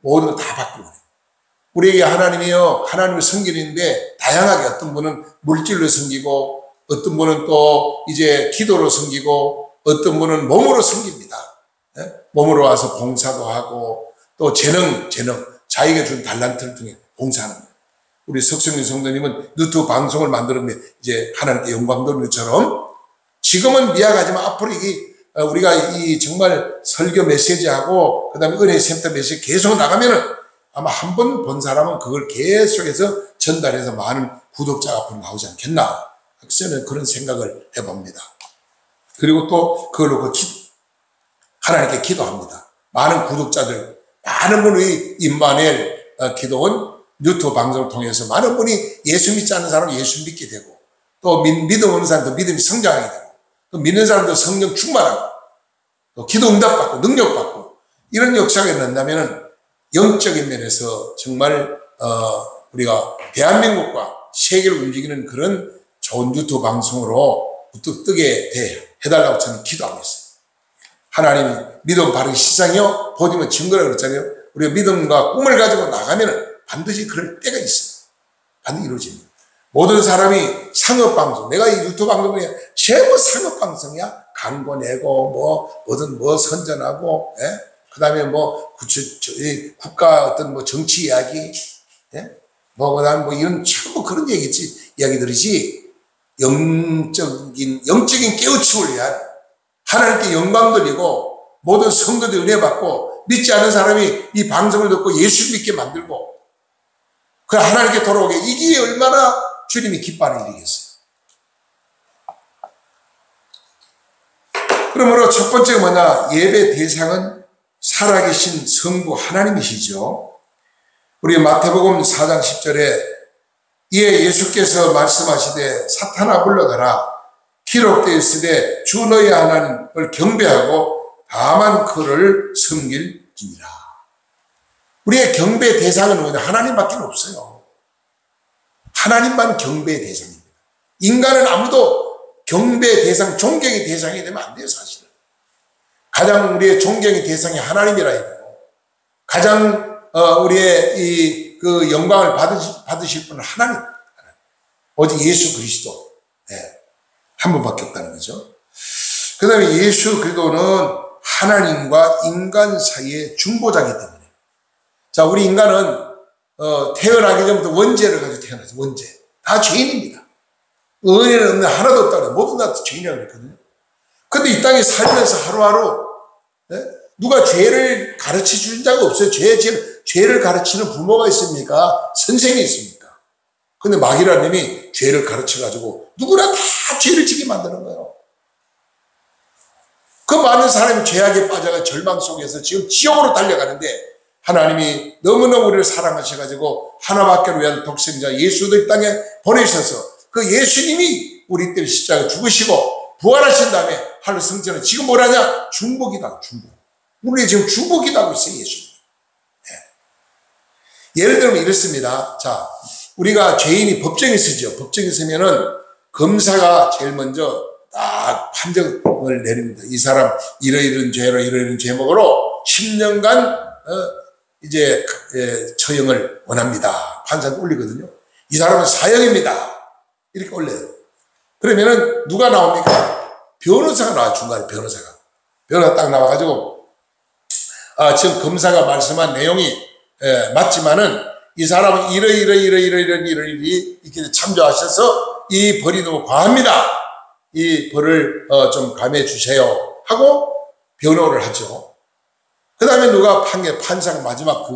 A: 모든 걸 다 받기 원해요. 우리에게 하나님이요, 하나님을 섬기는데 다양하게, 어떤 분은 물질로 섬기고, 어떤 분은 또 이제 기도로 섬기고, 어떤 분은 몸으로 섬깁니다. 몸으로 와서 봉사도 하고, 또 재능, 자기가 준 달란트를 통해 봉사하는 거예요. 우리 석성윤 성도님은 유튜브 방송을 만들었는데, 이제 하나님께 영광 돌리는 것처럼, 지금은 미약하지만 앞으로 우리가 이 정말 설교 메시지하고, 그 다음에 은혜 센터 메시지 계속 나가면은 아마 한 번 본 사람은 그걸 계속해서 전달해서 많은 구독자가 앞으로 나오지 않겠나. 저는 그런 생각을 해봅니다. 그리고 또 그걸로 하나님께 기도합니다. 많은 구독자들, 많은 분이 임마누엘 기도원 유튜브 방송을 통해서 많은 분이 예수 믿지 않는 사람은 예수 믿게 되고, 또 믿음 없는 사람도 믿음이 성장하게 되고, 또 믿는 사람도 성령 충만하고, 또 기도 응답받고 능력받고, 이런 역사가 일어난다면은 영적인 면에서 정말 우리가 대한민국과 세계를 움직이는 그런 좋은 유튜브 방송으로 우뚝 뜨게 해달라고 저는 기도하고 있어요. 하나님이 믿음 바른 시장이요 보디면 증거라고 그랬잖아요. 우리가 믿음과 꿈을 가지고 나가면 반드시 그럴 때가 있어요. 반드시 이루어집니다. 모든 사람이 상업방송, 내가 이 유튜브 방송이 전부 상업방송이야. 광고 내고 뭐든 선전하고, 그 다음에 국가 어떤 정치 이야기, 뭐 이런 전부 그런 이야기들이지, 영적인 깨우침을 위한 하나님께 영광 돌리고 모든 성도들 은혜 받고 믿지 않은 사람이 이 방송을 듣고 예수 믿게 만들고 그 하나님께 돌아오게, 이게 얼마나 주님이 기뻐하는 일이겠어요. 그러므로 첫 번째가 뭐냐, 예배 대상은 살아계신 성부 하나님이시죠. 우리 마태복음 4장 10절에 이에 예수께서 말씀하시되 사탄아 물러가라, 기록되어 있으되 주 너희 하나님을 경배하고 다만 그를 섬길지니라. 우리의 경배 대상은 뭐냐, 하나님밖에 없어요. 하나님만 경배의 대상입니다. 인간은 아무도 경배의 대상, 존경의 대상이 되면 안 돼요. 사실은 가장 우리의 존경의 대상이 하나님이라 해요. 가장 우리의 그 영광을 받으실 분은 하나님, 오직 예수 그리스도, 한 분밖에 없다는 거죠. 그 다음에 예수 그리스도는 하나님과 인간 사이의 중보자이기 때문에, 자, 우리 인간은 태어나기 전부터 원죄를 가지고 태어나죠. 원죄. 다 죄인입니다. 은혜는 없는 하나도 없다고 그래요. 모두 다 죄인이라고 그랬거든요. 근데 이 땅에 살면서 하루하루 누가 죄를 가르쳐 준 자가 없어요. 죄를 가르치는 부모가 있습니까? 선생이 있습니까? 근데 마귀라는 놈이 죄를 가르쳐가지고 누구나 다 죄를 지게 만드는 거예요. 그 많은 사람이 죄악에 빠져가 절망 속에서 지금 지옥으로 달려가는데, 하나님이 너무너무 우리를 사랑하셔가지고 하나밖에 위한 독생자 예수도 이 땅에 보내셔서 그 예수님이 우리 때문에 십자가에 죽으시고 부활하신 다음에 하늘 성전은 지금 뭐라냐? 중복이다. 중복. 우리 지금 중복이 하고 있어요. 예수님. 예를 들면 이렇습니다. 자, 우리가 죄인이 법정에 서죠. 법정에 서면은 검사가 제일 먼저 딱 판정을 내립니다. 이 사람 이러이러한 죄로 이러이러한 제목으로 10년간 이제 처형을 원합니다. 판사한테 올리거든요. 이 사람은 사형입니다. 이렇게 올려요. 그러면은 누가 나옵니까? 변호사가 나와요. 중간에 변호사가 딱 나와가지고, 지금 검사가 말씀한 내용이 맞지만은 이 사람은 이러이러한 이렇게 참조하셔서 이 벌이 너무 과합니다. 이 벌을 좀 감해 주세요 하고 변호를 하죠. 그 다음에 누가 판사가 마지막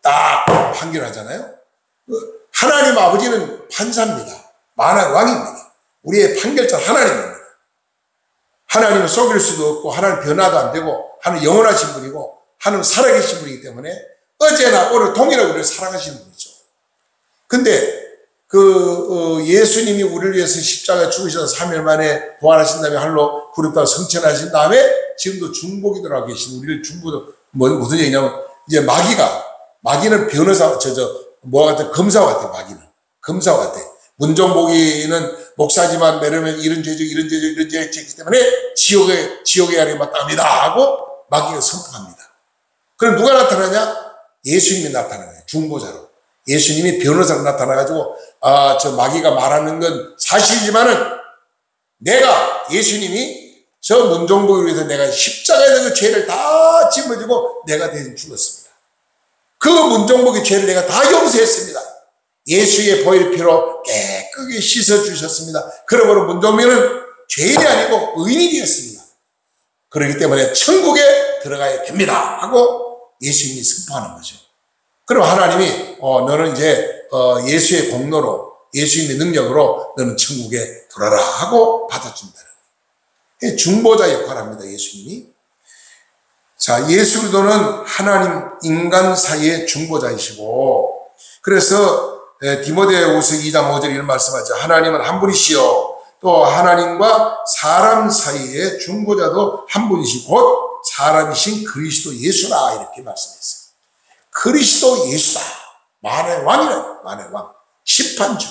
A: 딱 판결하잖아요. 하나님 아버지는 판사입니다. 만왕의 왕입니다. 우리의 판결자 하나님입니다. 하나님은 속일 수도 없고, 하나님 변화도 안 되고, 하나님 영원하신 분이고, 하나님 살아계신 분이기 때문에 어제나 오늘 동일하게 우리를 사랑하시는 분이죠. 근데 예수님이 우리를 위해서 십자가에 죽으셔서 3일 만에 부활하신 다음에 하늘로 구름다가 성천하신 다음에 지금도 중보기도를 하고 계신 우리를 무슨 얘기냐면, 이제 마귀는 변호사, 뭐와 같아? 검사와 같아, 마귀는. 검사와 같아. 문종복이는 목사지만 매려면 이런 죄이기 때문에 지옥에 가게 마땅합니다 하고 마귀가 선포합니다. 그럼 누가 나타나냐? 예수님이 나타나는 거예요. 중보자로. 예수님이 변호사로 나타나가지고, 저 마귀가 말하는 건 사실이지만은 예수님이 저 문종복을 위해서 내가 십자가에 그 죄를 다 짊어지고 내가 대신 죽었습니다. 그 문종복의 죄를 내가 다 용서했습니다. 예수의 보혈 피로 깨끗이 씻어주셨습니다. 그러므로 문종복은 죄인이 아니고 의인이 되었습니다. 그렇기 때문에 천국에 들어가야 됩니다 하고 예수님이 선포하는 거죠. 그럼 하나님이 너는 이제 예수의 공로로, 예수님의 능력으로 너는 천국에 들어라 하고 받아준다는 거예요. 중보자 역할을 합니다. 예수님이. 자, 예수 그리스도는 하나님 인간 사이의 중보자이시고, 그래서 디모데후서 2장 5절 이런 말씀하죠. 하나님은 한 분이시요 또 하나님과 사람 사이의 중보자도 한 분이시고 곧 사람이신 그리스도 예수라, 이렇게 말씀했어요. 그리스도 예수다. 만의 왕이라, 만의 왕. 심판주.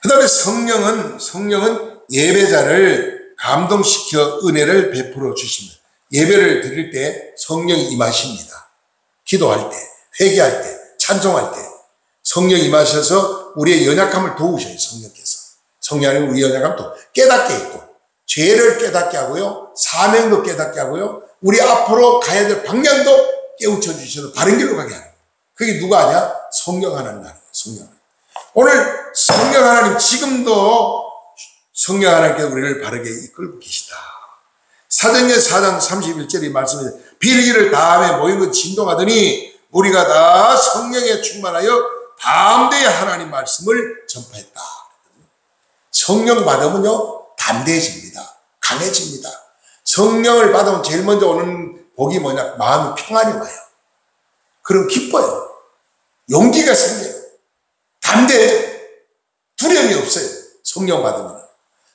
A: 그 다음에 성령은 예배자를 감동시켜 은혜를 베풀어 주십니다. 예배를 드릴 때 성령이 임하십니다. 기도할 때, 회개할 때, 찬송할 때 성령이 임하셔서 우리의 연약함을 도우셔요. 성령이 우리 연약함을 깨닫게 했고, 죄를 깨닫게 하고요, 사명도 깨닫게 하고요, 우리 앞으로 가야 될 방향도 깨우쳐 주셔서 바른 길로 가게 하는 거예요. 그게 누가 하냐? 성령 하나님 나라예요. 성령 하나님. 오늘 성령 하나님 지금도 성령 하나님께서 우리를 바르게 이끌고 계시다. 사도행전 4장 31절의 말씀에 비리기를 다음에 모인 것 진동하더니 우리가 다 성령에 충만하여 담대히 하나님 말씀을 전파했다. 성령 받으면요 담대해집니다. 강해집니다. 성령을 받으면 제일 먼저 오는 복이 뭐냐? 마음이 평안이 와요. 그럼 기뻐요. 용기가 생겨요. 담대해져요. 두려움이 없어요. 성령 받으면.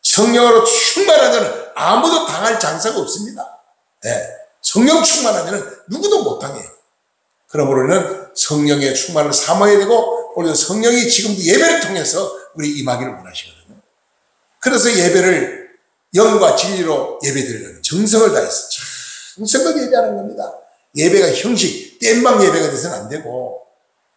A: 성령으로 충만한 자는 아무도 당할 장사가 없습니다. 네. 성령 충만한 자는 누구도 못 당해요. 그러므로 우리는 성령의 충만을 삼아야 되고, 우리는 성령이 지금도 예배를 통해서 우리 임하기를 원하시거든요. 그래서 예배를 영과 진리로 예배드리려는 정성을 다해서 정성을 예배하는 겁니다. 예배가 형식, 땜방 예배가 돼서는 안 되고,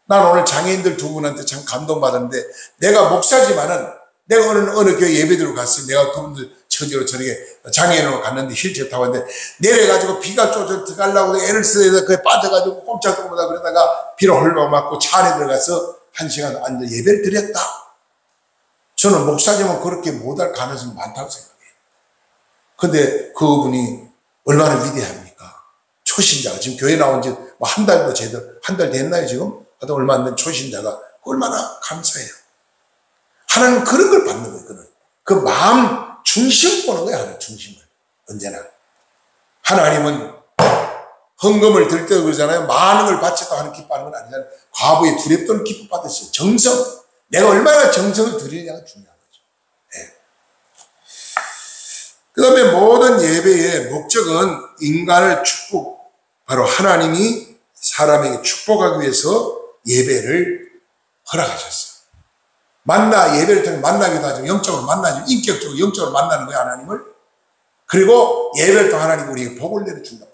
A: 난 오늘 장애인들 두 분한테 참 감동받았는데, 내가 목사지만은 내가 어느 교회 예배드리러 갔어요. 내가 그분들 처지로 저녁에 장애인으로 갔는데 휠체어 타고 왔는데 내려가지고 비가 쪼져 들어가려고 애를 쓰여서 그에 빠져가지고 꼼짝도 못하고 그러다가 비를 홀로 맞고 차 안에 들어가서 1시간 앉아 예배를 드렸다. 저는 목사지만 그렇게 못할 가능성이 많다고 생각해요. 근데 그분이 얼마나 위대합니까? 초신자가 지금 교회 나온 지 뭐 한 달도 제대로, 한 달 됐나요 지금? 하여튼 얼마 안 된 초신자가 얼마나 감사해요. 하나님은 그런 걸 받는 거예요. 그는. 그 마음 중심 보는 거예요. 하나님 중심을. 언제나. 하나님은 헌금을 들 때도 그러잖아요. 많은 걸 바쳤다 하는 기뻐하는 건 아니잖아요. 과부의 두렵도는 기뻐 받으세요. 정성. 내가 얼마나 정성을 들이느냐가 중요한 거죠. 네. 그 다음에 모든 예배의 목적은 인간을 바로 하나님이 사람에게 축복하기 위해서 예배를 허락하셨어요. 예배를 통해 만나기도 하죠. 영적으로 만나죠. 인격적으로, 영적으로 만나는 거예요, 하나님을. 그리고 예배를 통해 하나님이 우리에게 복을 내려준다.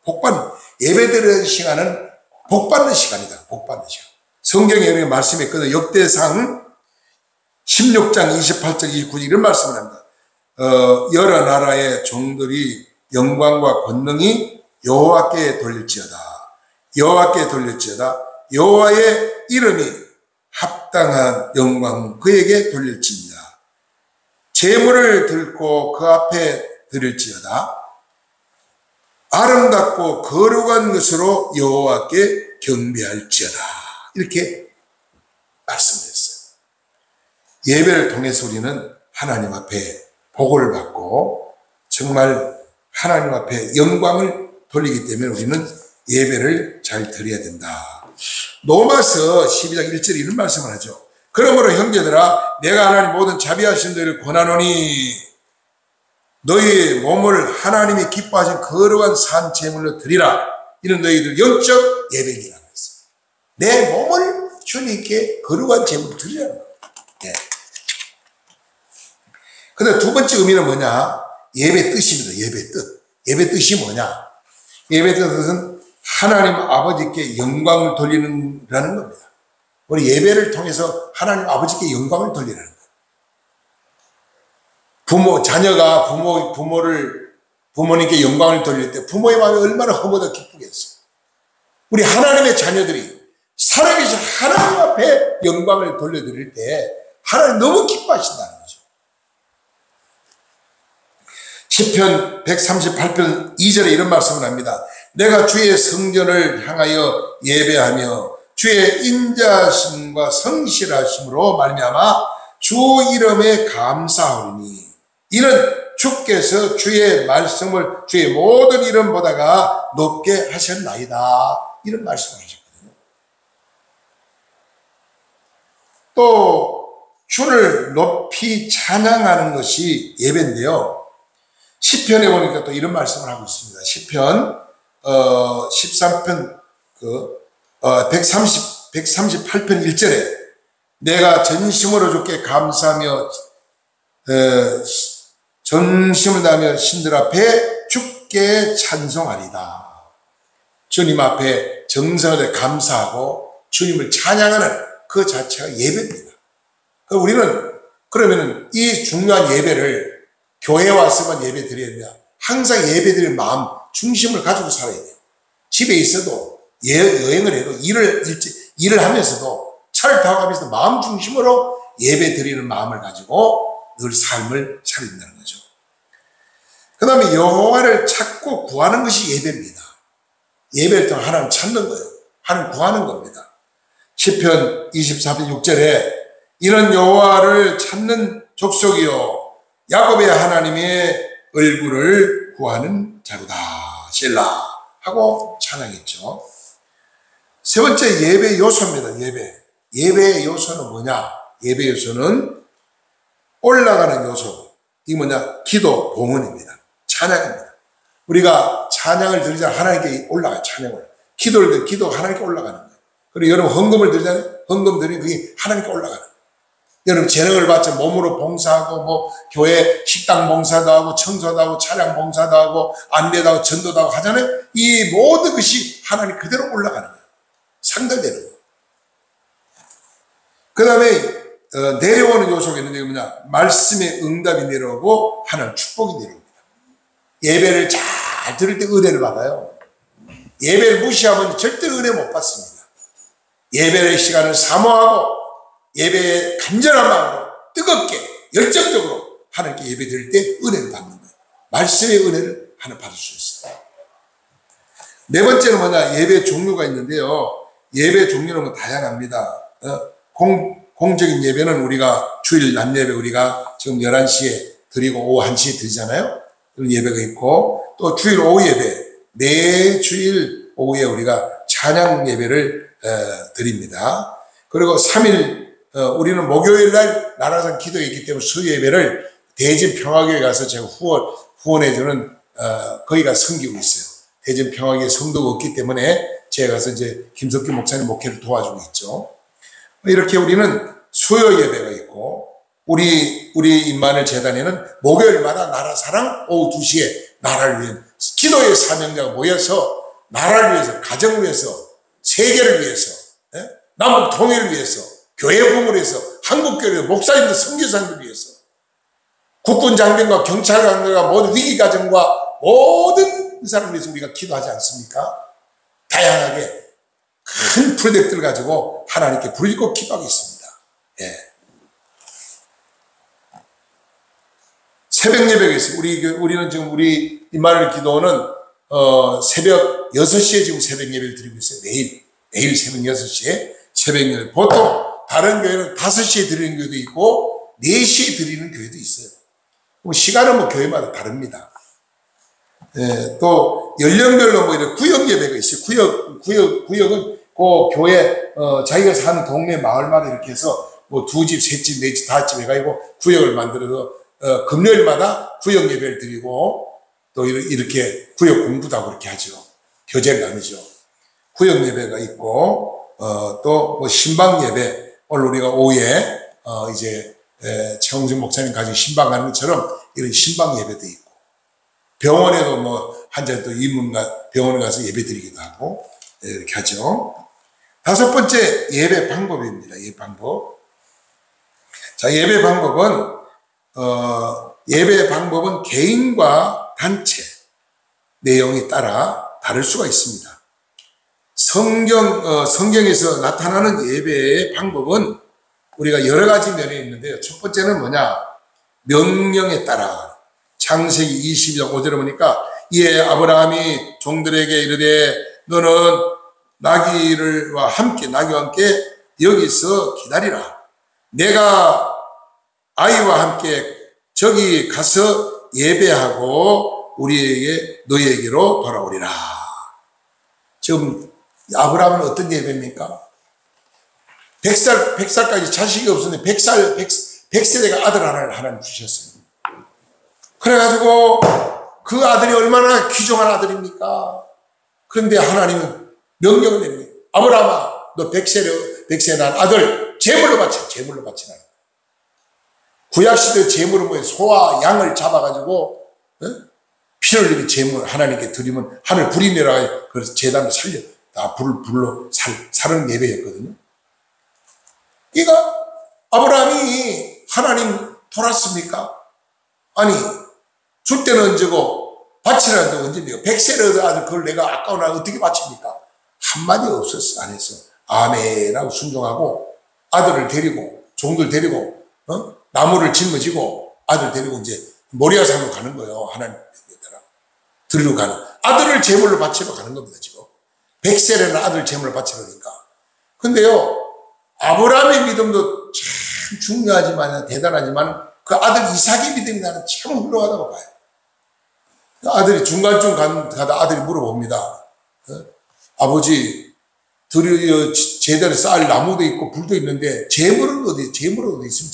A: 복받는, 예배 드리는 시간은 복받는 시간이다. 복받는 시간. 성경에 이렇게 말씀했거든요. 역대상 16장 28절 29절 이런 말씀을 합니다. 여러 나라의 종들이 영광과 권능이 여호와께 돌릴지어다. 여호와께 돌릴지어다. 여호와의 이름이 합당한 영광 그에게 돌릴지니라. 제물을 들고 그 앞에 드릴지어다. 아름답고 거룩한 것으로 여호와께 경배할지어다. 이렇게 말씀드렸어요. 예배를 통해서 우리는 하나님 앞에 복을 받고 정말 하나님 앞에 영광을 돌리기 때문에 우리는 예배를 잘 드려야 된다. 로마서 12장 1절에 이런 말씀을 하죠. 그러므로 형제들아 내가 하나님 모든 자비하신 너희를 권하노니 너희 몸을 하나님이 기뻐하신 거룩한 산 제물로 드리라. 이는 너희들 영적 예배이라고 했어요. 내 몸을 주님께 거룩한 제물로 드리라는 거예요. 네. 근데 두 번째 의미는 뭐냐? 예배 뜻입니다. 예배 뜻. 예배 뜻이 뭐냐? 예배 뜻은 하나님 아버지께 영광을 돌리라는 겁니다. 우리 예배를 통해서 하나님 아버지께 영광을 돌리라는 거예요. 자녀가 부모님께 영광을 돌릴 때 부모의 마음이 얼마나 허무하고 기쁘겠어요. 우리 하나님의 자녀들이 살아계신 하나님 앞에 영광을 돌려드릴 때 하나님 너무 기뻐하신다는 거죠. 시편 138편 2절에 이런 말씀을 합니다. 내가 주의 성전을 향하여 예배하며 주의 인자심과 성실하심으로 말미암아 주 이름에 감사하오니 이는 주께서 주의 말씀을 주의 모든 이름보다가 높게 하셨나이다. 이런 말씀을 하셨거든요. 또 주를 높이 찬양하는 것이 예배인데요. 시편에 보니까 또 이런 말씀을 하고 있습니다. 시편 13편 138편 1절에 내가 전심으로 주께 감사하며 전심을 다하며 신들 앞에 주께 찬송하리다. 주님 앞에 정성을 감사하고 주님을 찬양하는 그 자체가 예배입니다. 우리는 그러면은 이 중요한 예배를 교회에 와서만 예배 드려야 되냐? 항상 예배 드릴 마음 중심을 가지고 살아야 돼요. 집에 있어도 여행을 해도 일을 하면서도 차를 타고 가면서 마음 중심으로 예배 드리는 마음을 가지고 늘 삶을 살아야 된다는 거죠. 그 다음에 여호와를 찾고 구하는 것이 예배입니다. 예배를 통해 하나님 찾는 거예요. 하나님 구하는 겁니다. 시편 24편 6절에 이런 여호와를 찾는 족속이요 야곱의 하나님의 얼굴을 구하는 자로다 셀라 하고 찬양했죠. 세 번째 예배 요소입니다. 예배의 요소는 뭐냐? 예배 요소는 올라가는 요소. 이 뭐냐? 기도, 봉헌입니다. 찬양입니다. 우리가 찬양을 드리자 하나님께 올라가요. 찬양을. 기도 하나님께 올라가는 거예요. 그리고 여러분 헌금을 드리잖아요. 헌금 드리면 그게 하나님께 올라가는 거예요. 여러분 재능을 받자 몸으로 봉사하고 뭐 교회 식당 봉사도 하고 청소도 하고 차량 봉사도 하고 안내도 하고 전도도 하고 하잖아요. 이 모든 것이 하나님 그대로 올라가는 거예요. 상달되는 거예요. 그 다음에 내려오는 요소가 있는데 뭐냐? 말씀의 응답이 내려오고 하나님 축복이 내려옵니다. 예배를 잘 들을 때 은혜를 받아요. 예배를 무시하면 절대 은혜 못 받습니다. 예배의 시간을 사모하고 예배의 간절한 마음으로 뜨겁게 열정적으로 하나님께 예배 드릴 때 은혜를 받는 거예요. 말씀의 은혜를 하나 받을 수 있어요. 네 번째는 뭐냐? 예배 종류가 있는데요. 예배 종류는 뭐 다양합니다. 공적인 예배는 우리가 주일 낮 예배 우리가 지금 11시에 드리고 오후 1시에 드리잖아요. 그런 예배가 있고 또 주일 오후 예배 매 주일 오후에 우리가 찬양 예배를 드립니다. 그리고 3일 우리는 목요일 날 나라상 기도가 있기 때문에 수요 예배를 대진 평화교회 가서 제가 후원해주는 거기가 섬기고 있어요. 대진 평화교회 성도가 없기 때문에 제가 가서 이제 김석기 목사님 목회를 도와주고 있죠. 이렇게 우리는 수요 예배가 있고 우리 임마늘 재단에는 목요일마다 나라 사랑 오후 2시에 나라를 위해 기도의 사명자가 모여서 나라를 위해서 가정을 위해서 세계를 위해서 남북 통일을 위해서 교회 부흥을 위해서 한국교회 목사님들 선교사님들 위해서 국군 장병과 경찰관과 모든 위기 가정과 모든 사람을 위해서 우리가 기도하지 않습니까? 다양하게 큰 프로젝트를 가지고 하나님께 부르짖고 기도하고 있습니다. 예. 새벽 예배가 있어요. 우리는 지금 우리 임마누엘 기도는 새벽 6시에 지금 새벽 예배를 드리고 있어요. 매일 새벽 6시에 새벽 예배. 보통 다른 교회는 5시에 드리는 교회도 있고 4시에 드리는 교회도 있어요. 시간은 뭐 교회마다 다릅니다. 예, 또 연령별로 뭐 이런 구역 예배가 있어요. 구역은 그 교회 자기가 사는 동네 마을마다 이렇게 해서 뭐 2집, 3집, 4집, 5집 해가지고 구역을 만들어서 금요일마다 구역 예배를 드리고 또 이렇게 구역 공부도 하고 그렇게 하죠. 교제를 나누죠. 구역 예배가 있고 또 뭐 신방 예배 오늘 우리가 오후에 이제 최홍준 목사님 가지고 신방 가는 것처럼 이런 신방 예배도 있고 병원에도 뭐 환자 또 입문가 병원에 가서 예배 드리기도 하고 이렇게 하죠. 5번째 예배 방법입니다. 예배 방법. 자, 예배 방법은 개인과 단체 내용에 따라 다를 수가 있습니다. 성경에서 나타나는 예배의 방법은 우리가 여러 가지 면이 있는데요. 첫 번째는 뭐냐? 명령에 따라. 창세기 22장 5절에 보니까 이에 아브라함이 종들에게 이르되 너는 나귀와 함께 여기서 기다리라. 내가 아이와 함께 저기 가서 예배하고 너희에게로 돌아오리라. 지금 아브라함은 어떤 예배입니까? 100살까지 자식이 없었는데 100세대가 아들 하나를 하나님 주셨어요. 그래가지고 그 아들이 얼마나 귀중한 아들입니까? 그런데 하나님은 명령을 내립니다. 아브라함아, 너 100세 난 아들 제물로 바치라. 구약시대 제물은 뭐예요? 소와 양을 잡아가지고 피 흘리는 제물 하나님께 드리면 하늘 불이 내려가 그래서 제단을 살려 다 불로 사는 예배였거든요. 그러니까 아브라함이 하나님 돌았습니까? 아니 줄 때는 언제고 바치라는 데 언제입니까? 100세를 아들 그걸 내가 아까우나 어떻게 바칩니까? 한마디 없었어. 안 했어. 아멘하고 순종하고 아들을 데리고 종들 데리고 나무를 짊어지고 아들 데리고 이제 모리아산으로 가는 거예요. 하나님에 따라 들으러 가는, 아들을 제물로 바치러 가는 겁니다. 지금 백세라는 아들 제물로 바치러 가니까. 근데요, 아브라함의 믿음도 참 중요하지만 대단하지만 그 아들 이삭의 믿음이 나는 참 훌륭하다고 봐요. 아들이 중간쯤 가다 아들이 물어봅니다. 아버지, 제대로 쌓을 나무도 있고 불도 있는데 재물은 어디 있으면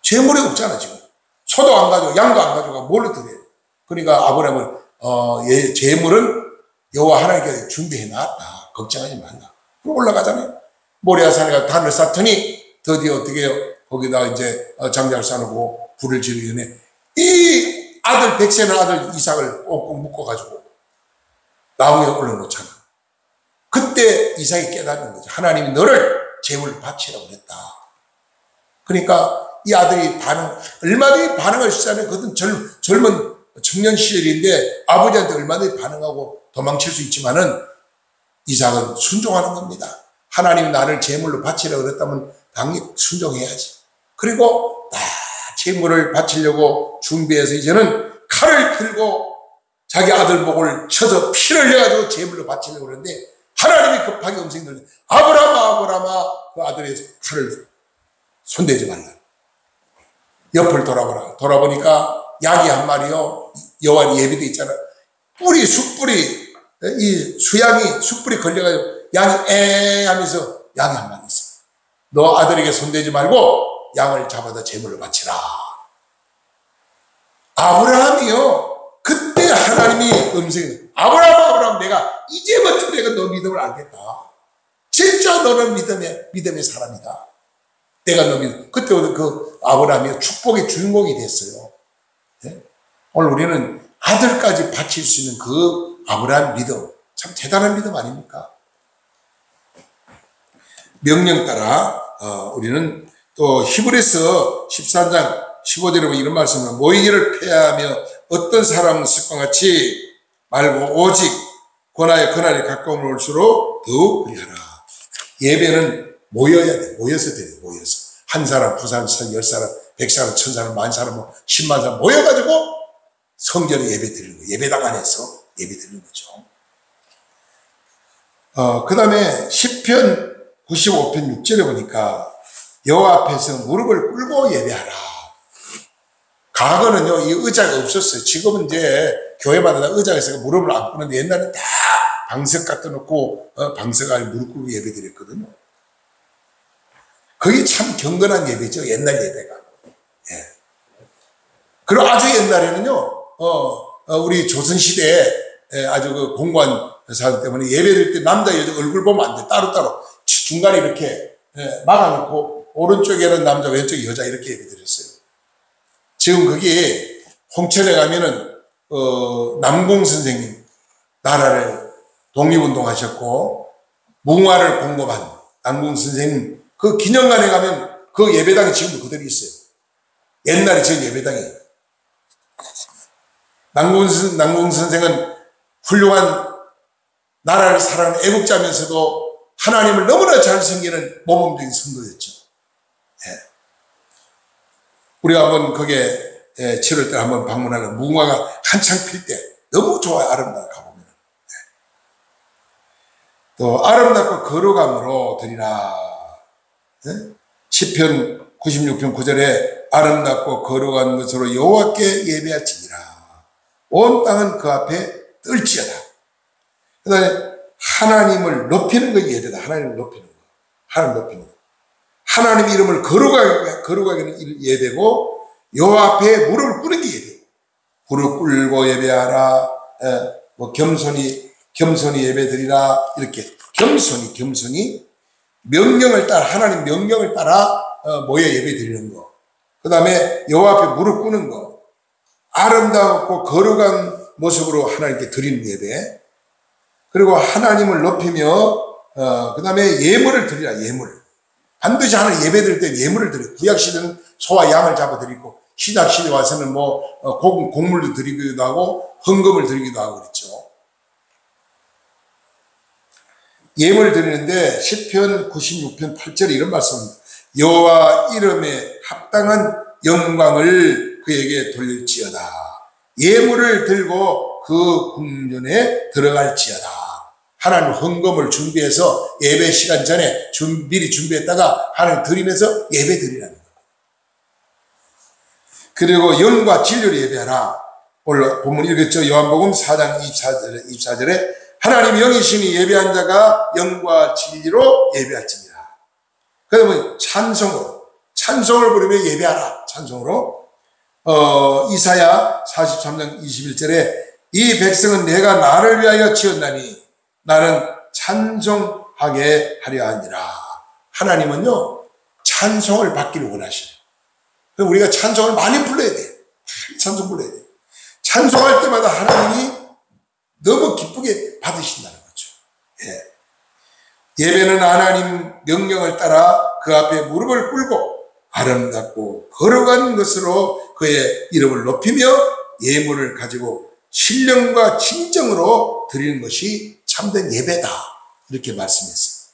A: 재물이 없잖아. 지금 소도 안 가져가, 양도 안 가져가, 뭘로 드려요? 그러니까 아브라함은 재물은 여호와 하나님께 준비해 놨다, 걱정하지 말라. 그럼 올라가잖아요. 모리아산에 가서 단을 쌓더니 드디어 어떻게 해요? 거기다 이제 장작을 쌓고 불을 지르기 전에 이 아들 백세는 아들 이삭을 꽁꽁 묶어가지고 나무에 올려놓잖아. 그때 이삭이 깨닫는 거죠. 하나님이 너를 제물로 바치라고 그랬다. 그러니까 이 아들이 얼마든지 반응할 수 있잖아요. 그것은 젊은 청년 시절인데 아버지한테 얼마든지 반응하고 도망칠 수 있지만은 이삭은 순종하는 겁니다. 하나님이 나를 제물로 바치라고 그랬다면 당연히 순종해야지. 그리고 다 제물을 바치려고 준비해서 이제는 칼을 들고 자기 아들 목을 쳐서 피를 내가지고 제물로 바치려고 그러는데 하나님이 급하게 음성이 들리니 아브라함아 그 아들의 칼을 손대지 말라. 옆을 돌아보라. 돌아보니까 양이 한 마리요, 여호와 예비돼 있잖아. 숯불이 이 숯불이 걸려가지고 양이 에 하면서 양이 한 마리 있어. 너 아들에게 손대지 말고 양을 잡아다 제물로 바치라. 아브라함이요, 그때 하나님이 음성이 아브라함 이제부터 내가 너 믿음을 알겠다. 진짜 너는 믿음의 사람이다. 내가 너 믿음. 그때 그 아브라함이 축복의 주인공이 됐어요. 네? 오늘 우리는 아들까지 바칠 수 있는 그 아브라함 믿음, 참 대단한 믿음 아닙니까? 명령 따라 우리는 또 히브리서 13장 15절에 보면 이런 말씀을, 모이기를 폐하며 어떤 사람은 습관 같이 말고 오직 권하여 그날이 가까운 올수록 더욱 그리하라. 예배는 모여야 돼. 모여서 드려요. 모여서 한 사람, 두 사람, 10사람, 100사람, 1000사람, 10,000사람, 10만 사람 모여가지고 성전에 예배 드리는 거예요. 예배당 안에서 예배 드리는 거죠. 그 다음에 시편 95편 6절에 보니까 여호와 앞에서 무릎을 꿇고 예배하라. 과거는요, 이 의자가 없었어요. 지금은 이제 교회마다 의자가 있어서 무릎을 안 꿇는데 옛날에는 다 방석 갖다 놓고 방석 안에 무릎 꿇고 예배 드렸거든요. 그게 참 경건한 예배죠. 옛날 예배가. 예. 그리고 아주 옛날에는요, 우리 조선시대에 아주 그 공고한 사람 때문에 예배 드릴 때 남자, 여자 얼굴 보면 안 돼. 따로따로 중간에 이렇게 막아놓고 오른쪽에는 남자, 왼쪽에 여자 이렇게 예배 드렸어요. 지금 그게 홍천에 가면은 남공 선생님, 나라를 독립운동 하셨고 무궁화를 공급한 남공 선생님 그 기념관에 가면 그 예배당이 지금도 그대로 있어요. 옛날에 지은 예배당이. 남공 선생은 훌륭한 나라를 사랑하는 애국자면서도 하나님을 너무나 잘 섬기는 모범적인 성도였죠. 예. 우리가 한번 거기에 7월 때 한번 방문하면 무궁화가 한창 필 때 너무 좋아요. 아름다워 가보면. 예. 또 아름답고 거룩함으로 드리라. 예? 시편 96편 9절에 아름답고 거룩한 것으로 여호와께 예배할지니라. 온 땅은 그 앞에 떨지어다. 그 다음에 하나님을 높이는 거 예배다. 하나님을 높이는 거. 하나님 높이는 거. 하나님 이름을 거룩하게 예배고 여호와 앞에 무릎을 꿇는 게 예배고, 무릎 꿇고 예배하라. 겸손히 예배드리라. 이렇게 겸손히 명령을 따라, 하나님 명령을 따라 모여 예배드리는 거. 그 다음에 여호와 앞에 무릎 꿇는 거. 아름답고 거룩한 모습으로 하나님께 드리는 예배. 그리고 하나님을 높이며 그 다음에 예물을 드리라. 예물. 반드시 하나님 예배 드릴 때 예물을 드려요. 구약시대는 소와 양을 잡아드리고 신약시대 와서는 곡물도 드리기도 하고 헌금을 드리기도 하고 그랬죠. 예물을 드리는데 시편 96편 8절에 이런 말씀입니다. 여호와 이름에 합당한 영광을 그에게 돌릴지어다. 예물을 들고 그 궁전에 들어갈지어다. 하나님 헌금을 준비해서 예배 시간 전에 미리 준비했다가 하나님 드리면서 예배 드리라는 거예요. 그리고 영과 진리로 예배하라. 오늘 본문 읽었죠. 요한복음 4장 24절에 하나님 영이시니 예배한 자가 영과 진리로 예배할지니라. 그러면 찬송을 부르며 예배하라. 찬송으로. 이사야 43장 21절에 이 백성은 내가 나를 위하여 지었나니 나는 찬송하게 하려 하니라. 하나님은요, 찬송을 받기를 원하시네요. 그래서 우리가 찬송을 많이 불러야 돼요. 찬송 불러야 돼요. 찬송할 때마다 하나님이 너무 기쁘게 받으신다는 거죠. 예배는 하나님 명령을 따라 그 앞에 무릎을 꿇고 아름답고 거룩한 것으로 그의 이름을 높이며 예물을 가지고 신령과 진정으로 드리는 것이 참된 예배다. 이렇게 말씀했어요.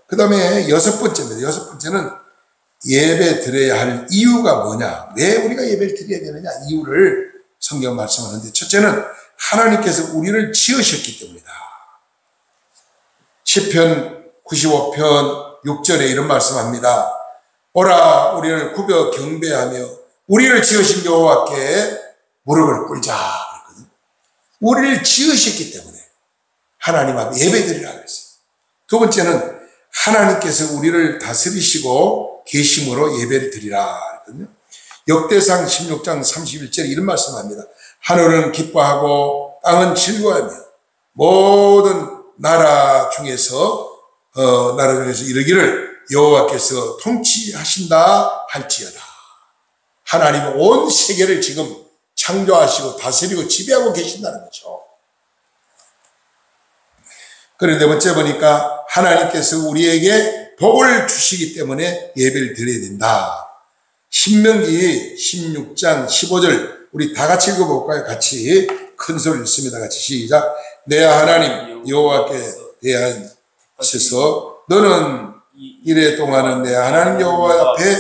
A: 그 다음에 여섯 번째입니다. 여섯 번째는 예배 드려야 할 이유가 뭐냐. 왜 우리가 예배를 드려야 되느냐. 이유를 성경 말씀하는데, 첫째는 하나님께서 우리를 지으셨기 때문이다. 시편 95편 6절에 이런 말씀합니다. 오라 우리를 굽여 경배하며 우리를 지으신 여호와께 무릎을 꿇자. 우리를 지으셨기 때문에 하나님 앞에 예배드리라 그랬어요. 두 번째는 하나님께서 우리를 다스리시고 계심으로 예배를 드리라 그랬거든요. 역대상 16장 31절에 이런 말씀합니다. 하늘은 기뻐하고 땅은 즐거워하며 모든 나라 중에서 이르기를 여호와께서 통치하신다 할지어다. 하나님은 온 세계를 지금 창조하시고 다스리고 지배하고 계신다는 거죠. 그런데 네 번째 보니까 하나님께서 우리에게 복을 주시기 때문에 예배를 드려야 된다. 신명기 16장 15절 우리 다 같이 읽어볼까요? 같이 큰 소리 읽습니다. 같이 시작. 내 하나님 여호와께 대하셔서 너는 이래 동안은 내 하나님 여호와 앞에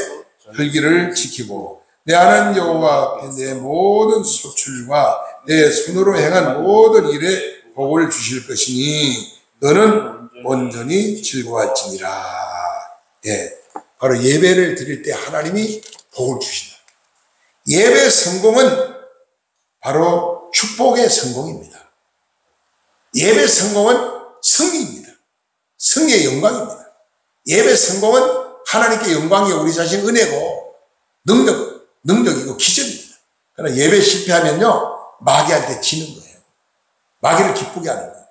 A: 혈기를 지키고 내 하나님 여호와 앞에 내 모든 소출과 내 손으로 행한 모든 일에 복을 주실 것이니 너는 온전히 즐거워할지니라. 바로 예배를 드릴 때 하나님이 복을 주신다. 예배 성공은 바로 축복의 성공입니다. 예배 성공은 승리입니다. 승리의 영광입니다. 예배 성공은 하나님께 영광이 우리 자신 은혜고 능력이고 기적입니다. 그러나 예배 실패하면요, 마귀한테 지는 거예요. 마귀를 기쁘게 하는 거예요.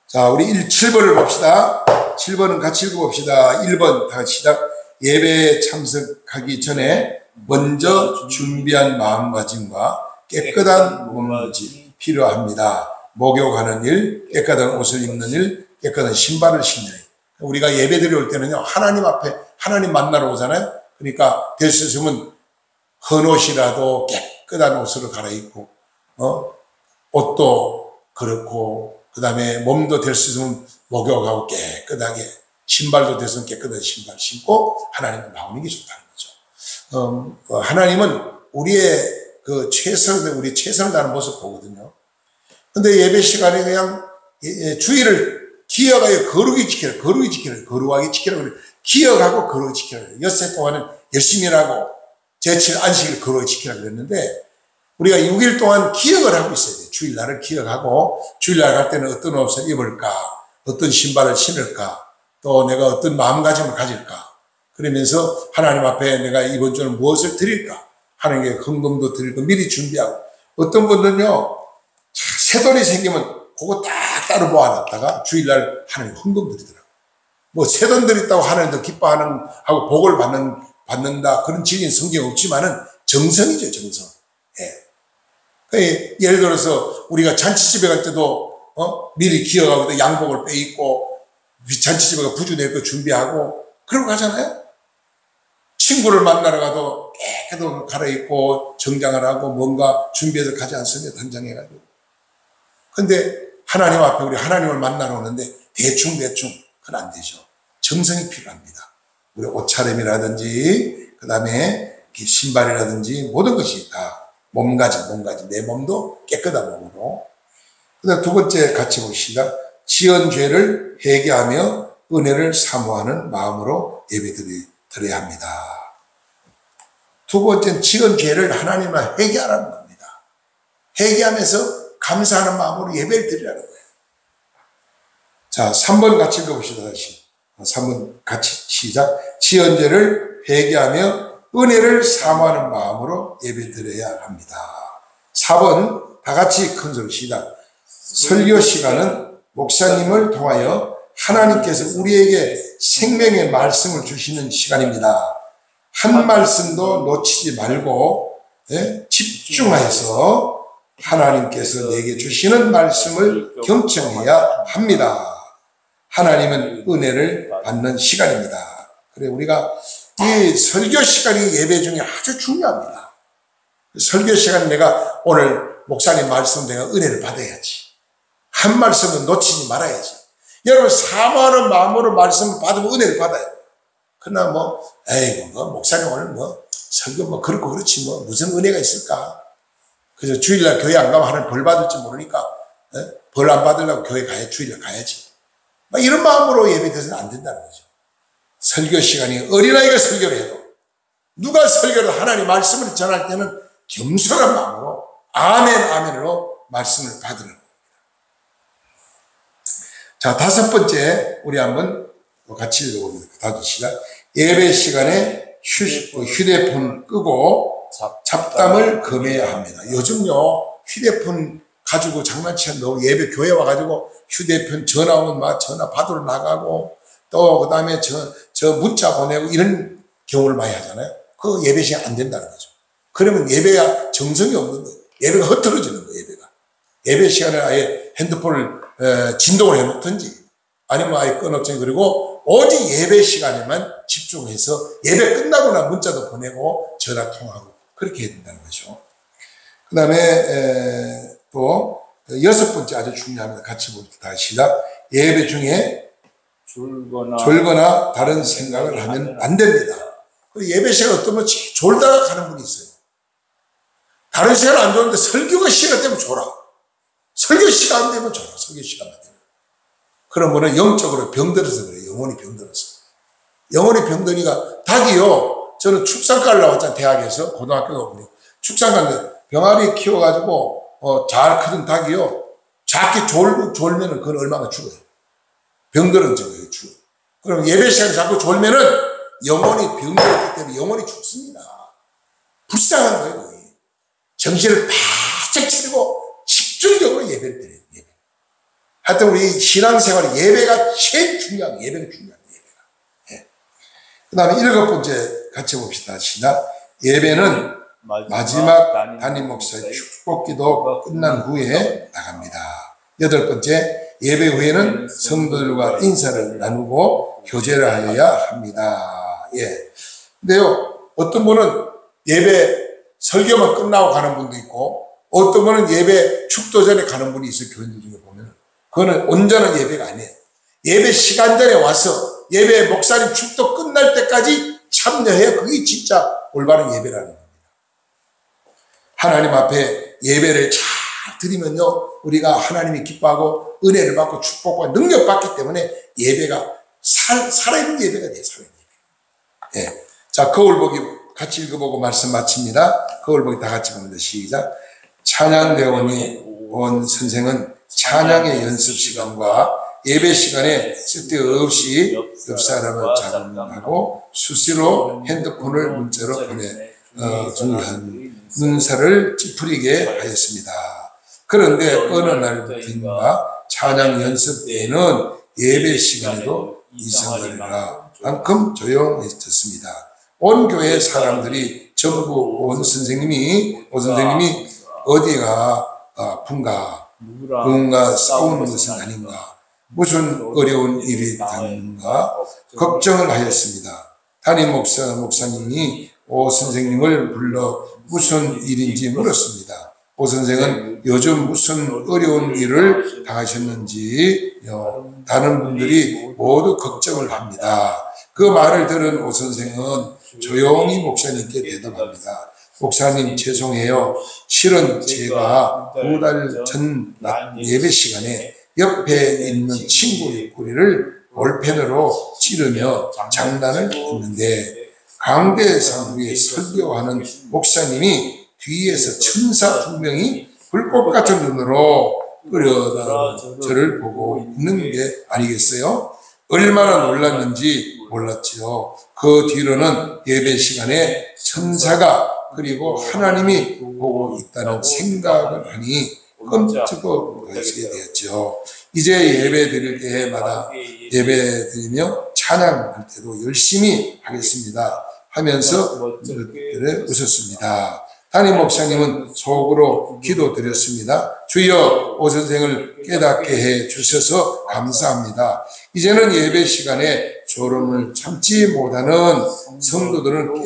A: 자, 우리 7번을 봅시다. 7번은 같이 읽어봅시다. 1번 다 같이 시작. 예배에 참석하기 전에 먼저 준비한 마음가짐과 깨끗한 몸가짐이 필요합니다. 목욕하는 일, 깨끗한 옷을 입는 일, 깨끗한 신발을 신는 일. 우리가 예배 드려 올 때는요, 하나님 앞에, 하나님 만나러 오잖아요. 그러니까 될 수 있으면 헌옷이라도 깨끗한 옷으로 갈아입고, 옷도 그렇고, 그 다음에 몸도 될 수 있으면 목욕하고 깨끗하게, 신발도 됐으면 깨끗한 신발 신고 하나님을 나오는 게 좋다는 거죠. 하나님은 우리의 그 우리 최선을 다하는 모습 보거든요. 근데 예배 시간에 그냥 주의를 기억하여 거룩히 지키라, 거룩하게 지키라. 기억하고 거룩히 지키라. 엿새 동안은 열심히 하고 제칠 안식일 거룩히 지키라 그랬는데 우리가 6일 동안 기억을 하고 있어야 돼요. 주일날을 기억하고 주일날 갈 때는 어떤 옷을 입을까, 어떤 신발을 신을까, 또 내가 어떤 마음가짐을 가질까. 그러면서 하나님 앞에 내가 이번 주는 무엇을 드릴까. 하나님께 헌금도 드리고 미리 준비하고. 어떤 분들은요, 새돈이 생기면 그거 딱 따로 모아놨다가 주일날 하나님 헌금 드리더라고요. 뭐 새돈 드렸다고 하나님도 기뻐하는, 하고 복을 받는다. 그런 지인 성경 없지만은 정성이죠, 정성. 예를 들어서 우리가 잔치집에 갈 때도, 미리 기억하고 양복을 빼입고, 잔치집에 가 부주 낼 거 준비하고, 그러고 가잖아요? 친구를 만나러 가도 깨끗하게 갈아입고, 정장을 하고, 뭔가 준비해서 가지 않습니까? 단장해가지고. 근데 하나님 앞에 우리 하나님을 만나러 오는데 대충 그건 안 되죠. 정성이 필요합니다. 우리 옷차림이라든지 그 다음에 신발이라든지 모든 것이 다 몸가짐 내 몸도 깨끗한 몸으로. 그 다음 두 번째 같이 봅시다. 지은 죄를 회개하며 은혜를 사모하는 마음으로 예배 드려야 합니다. 두 번째는 지은 죄를 하나님과 회개하라는 겁니다. 회개하면서 감사하는 마음으로 예배를 드리라는 거예요. 자, 3번 같이 읽어봅시다. 다시 3번 같이 시작. 지은 죄를 회개하며 은혜를 사모하는 마음으로 예배 드려야 합니다. 4번 다 같이 큰 소리 시작. 설교 시간은 목사님을 통하여 하나님께서 우리에게 생명의 말씀을 주시는 시간입니다. 한 말씀도 놓치지 말고 집중해서 하나님께서 내게 주시는 말씀을 경청해야 합니다. 하나님은 은혜를 받는 시간입니다. 그래, 우리가 이 설교 시간이 예배 중에 아주 중요합니다. 설교 시간 내가 오늘 목사님 말씀 내가 은혜를 받아야지. 한 말씀은 놓치지 말아야지. 여러분, 사모하는 마음으로 말씀을 받으면 은혜를 받아요. 그러나 목사님 오늘 설교 그렇고 그렇지 무슨 은혜가 있을까? 그래서 주일날 교회 안 가면 하나님 벌 받을지 모르니까 벌 안 받으려고 교회 주일날 가야지. 이런 마음으로 예배돼서는 안 된다는 거죠. 설교 시간이 어린아이가 설교를 해도 누가 설교를 하나님 말씀을 전할 때는 겸손한 마음으로 아멘으로 말씀을 받으는 겁니다. 자, 다섯 번째 우리 한번 같이 읽어봅니다. 다섯 시간. 예배 시간에 휴대폰 끄고 잡담을 금해야 합니다. 요즘요 휴대폰 가지고 장난치면 예배 교회 와가지고 휴대폰 전화 오면 전화 받으러 나가고 또 그 다음에 저 문자 보내고 이런 경우를 많이 하잖아요. 그 예배 시간 안 된다는 거죠. 그러면 예배가 정성이 없는 거예요. 예배가 흐트러지는 거예요. 예배 시간에 아예 핸드폰을 진동을 해놓든지 아니면 아예 꺼놓든지 그리고 오직 예배 시간에만 집중해서 예배 끝나거나 문자도 보내고 전화 통화하고 그렇게 해야 된다는 거죠. 그 다음에 또 여섯 번째 아주 중요합니다. 같이 봅시다. 다시 시작. 예배 중에 졸거나 다른 생각을 하면 안 됩니다. 예배 시간 어떤 분 졸다가 가는 분이 있어요. 다른 시간 안 좋은데 설교가 시간 되면 졸아. 설교 시간 안 되면 졸아. 설교 시간 안 되면. 그런 분은 영적으로 병들어서 그래요. 영혼이 병들어서. 영혼이 병드니까 닭이요. 저는 축산과를 나왔잖아요. 대학에서 고등학교 가보니 축산과인데 병아리 키워가지고 잘 크던 닭이요. 작게 졸면은 그건 얼마나 죽어요. 병들은 저거예요. 죽어요. 그럼 예배 시간에 자꾸 졸면은 영혼이 병들었기 때문에 영혼이 죽습니다. 불쌍한 거예요. 거의. 정신을 바짝 차리고 집중적으로 예배를 드려요. 예배. 하여튼 우리 신앙생활에 예배가 제일 중요한 예배가 중요한 예배가. 예. 그 다음에 일곱 번째 같이 봅시다. 시작. 예배는 마지막 담임 목사의 축복기도 끝난 후에 나갑니다. 여덟 번째, 예배 후에는 성도들과 인사를 나누고 교제를 하여야 합니다. 예. 근데요, 어떤 분은 예배 설교만 끝나고 가는 분도 있고, 어떤 분은 예배 축도 전에 가는 분이 있어요. 교인들 중에 보면. 그거는 온전한 예배가 아니에요. 예배 시간 전에 와서 예배 목사님 축도 끝날 때까지 참여해야 그게 진짜 올바른 예배라는 겁니다. 하나님 앞에 예배를 잘 드리면요, 우리가 하나님이 기뻐하고 은혜를 받고 축복과 능력받기 때문에 예배가 살아있는 예배가 돼요. 살아있는 예배. 예. 자, 거울보기 같이 읽어보고 말씀 마칩니다. 거울보기 다 같이 봅니다. 시작. 찬양대원이 온 선생은 찬양의 연습 시간과 예배 시간에 쓸데없이 옆 사람을 잡음하고 수시로 핸드폰을 문자로 보내 중요한 문사를 찌푸리게 하였습니다. 그런데 어느 날부터인가 찬양 연습 때에는 예배 시간에도 이상하리라 만큼 조용해졌습니다. 온 교회 사람들이 전부 온 선생님이 어디가 아픈가, 누군가 싸우는 것은 아닌가, 무슨 어려운 일이 있는가 걱정을 하였습니다. 담임 목사님이 오 선생님을 불러 무슨 일인지 물었습니다. 오 선생은 요즘 무슨 어려운 일을 당하셨는지 다른 분들이 모두 걱정을 합니다. 그 말을 들은 오 선생은 조용히 목사님께 대답합니다. 목사님 죄송해요. 실은 제가 2달 전 예배 시간에 옆에 있는 친구의 꼬리를 볼펜으로 찌르며 장난을 했는데 강대상국에 설교하는 목사님이 뒤에서 천사 2명이 불꽃 같은 눈으로 끌어다가 저를 보고 있는 게 아니겠어요? 얼마나 놀랐는지 몰랐지요. 그 뒤로는 예배 시간에 천사가 그리고 하나님이 보고 있다는 생각을 하니 끔찍하게 되었죠. 이제 예배 드릴 때마다 예배 드리며 찬양할 때도 열심히 하겠습니다 하면서 웃었습니다. 담임 목사님은 속으로 기도드렸습니다. 주여 오 선생을 깨닫게 해 주셔서 감사합니다. 이제는 예배 시간에 졸음을 참지 못하는 성도들은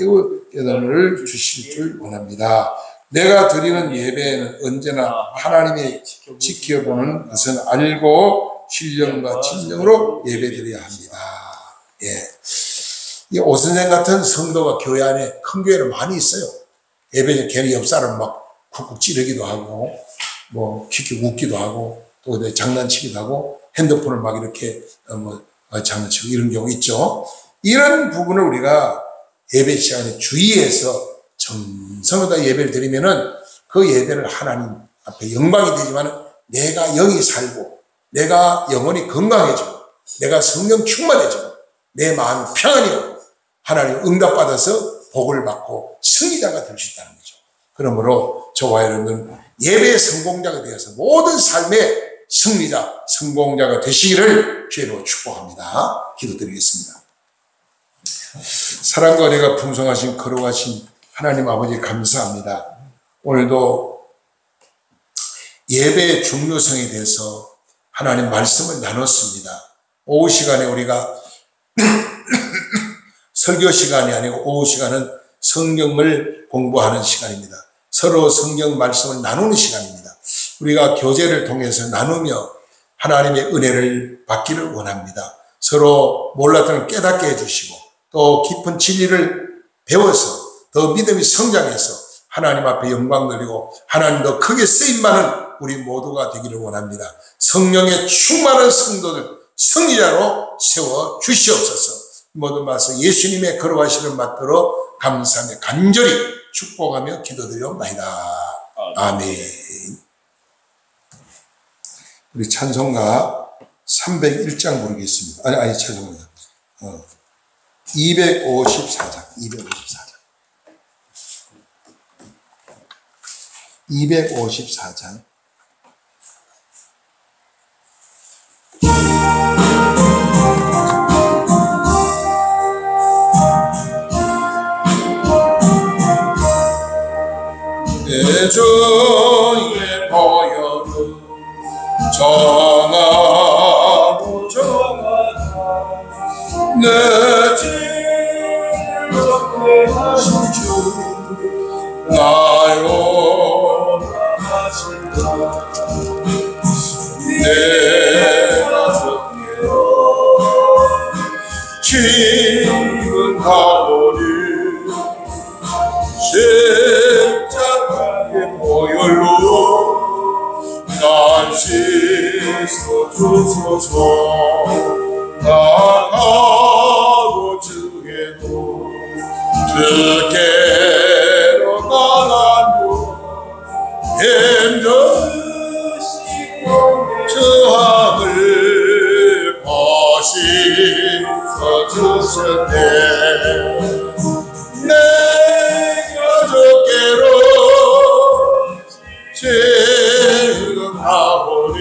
A: 깨달음을 주실 줄 원합니다. 내가 드리는 예배에는 언제나 하나님이 지켜보는 것은 알고 신령과 진정으로 예배드려야 합니다. 예. 이 오 선생 같은 성도가 교회 안에 큰 교회는 많이 있어요. 예배에 괜히 옆 사람 막 쿡쿡 찌르기도 하고, 뭐, 킥킥 웃기도 하고, 또 장난치기도 하고, 핸드폰을 막 이렇게, 장난치고 이런 경우 있죠. 이런 부분을 우리가 예배 시간에 주의해서 정성으로 예배를 드리면은 그 예배를 하나님 앞에 영광이 되지만 내가 영이 살고, 내가 영혼이 건강해지고, 내가 성령 충만해지고, 내 마음이 평안이 오고, 하나님 응답받아서 복을 받고 승리자가 될 수 있다는 거죠. 그러므로 저와 여러분 예배의 성공자가 되어서 모든 삶의 승리자, 성공자가 되시기를 주의로 축복합니다. 기도드리겠습니다. 사랑과 은혜가 풍성하신 거룩하신 하나님 아버지 감사합니다. 오늘도 예배의 중요성에 대해서 하나님 말씀을 나눴습니다. 오후 시간에 우리가 설교 시간이 아니고 오후 시간은 성경을 공부하는 시간입니다. 서로 성경 말씀을 나누는 시간입니다. 우리가 교제를 통해서 나누며 하나님의 은혜를 받기를 원합니다. 서로 몰랐던 걸 깨닫게 해주시고 또 깊은 진리를 배워서 더 믿음이 성장해서 하나님 앞에 영광 드리고 하나님 더 크게 쓰임받는 우리 모두가 되기를 원합니다. 성령의 충만한 성도들 승리자로 세워 주시옵소서. 모든 말씀 예수님의 거룩하심을 받들어 감사하며 간절히 축복하며 기도드려옵나이다. 아멘. 우리 찬송가 301장 부르겠습니다. 아니 찬송가 254장 254장
B: 내 주의 보혈은 정하고 내 죄를 하신 주 나요 하신다 내가 적기로 지은 가오리 십자가의 보혈로 날 씻어주소서. 나가고 주께도 주께로 가라며 힘드시고 저항을 거시어주셨네. 주께로 지금 하오니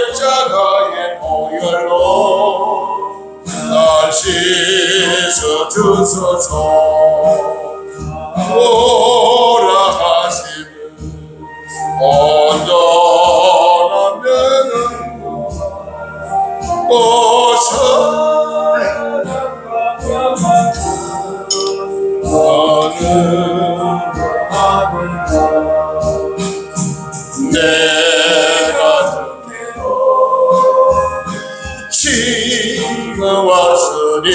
B: 십자가의 보혈로 날 씻어주소서. 오라 하시는 온전한 면은 오사 나는 하셨으니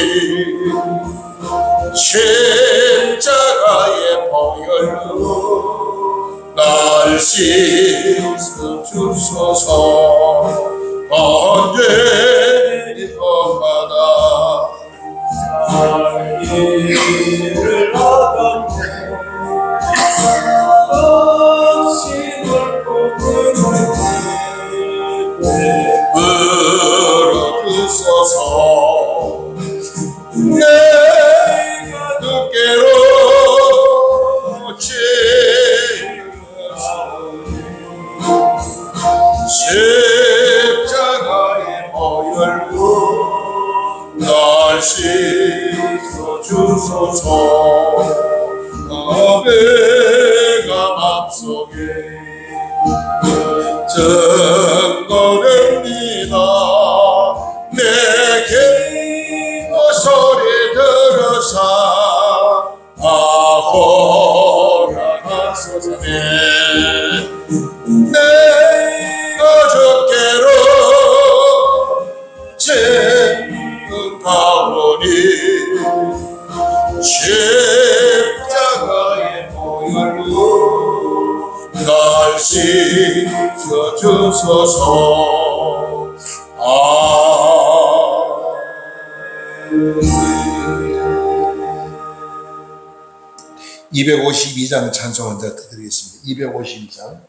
B: 십자가의 보혈로 날 씻어 주소서. 언제 것마다 살기를 얻었네. 없이 물어주소서. 내가 두께로 십자가의 보혈로 날 씻어 주소서. 내가 맘속에 증거됩니다. 내게 그 소리 들으사 허락하소서. 내가 주께로 증언하오니 십자가의 보혈로 날 씻어 주소서.
A: 252장 찬송 한 자 드리겠습니다. 252장.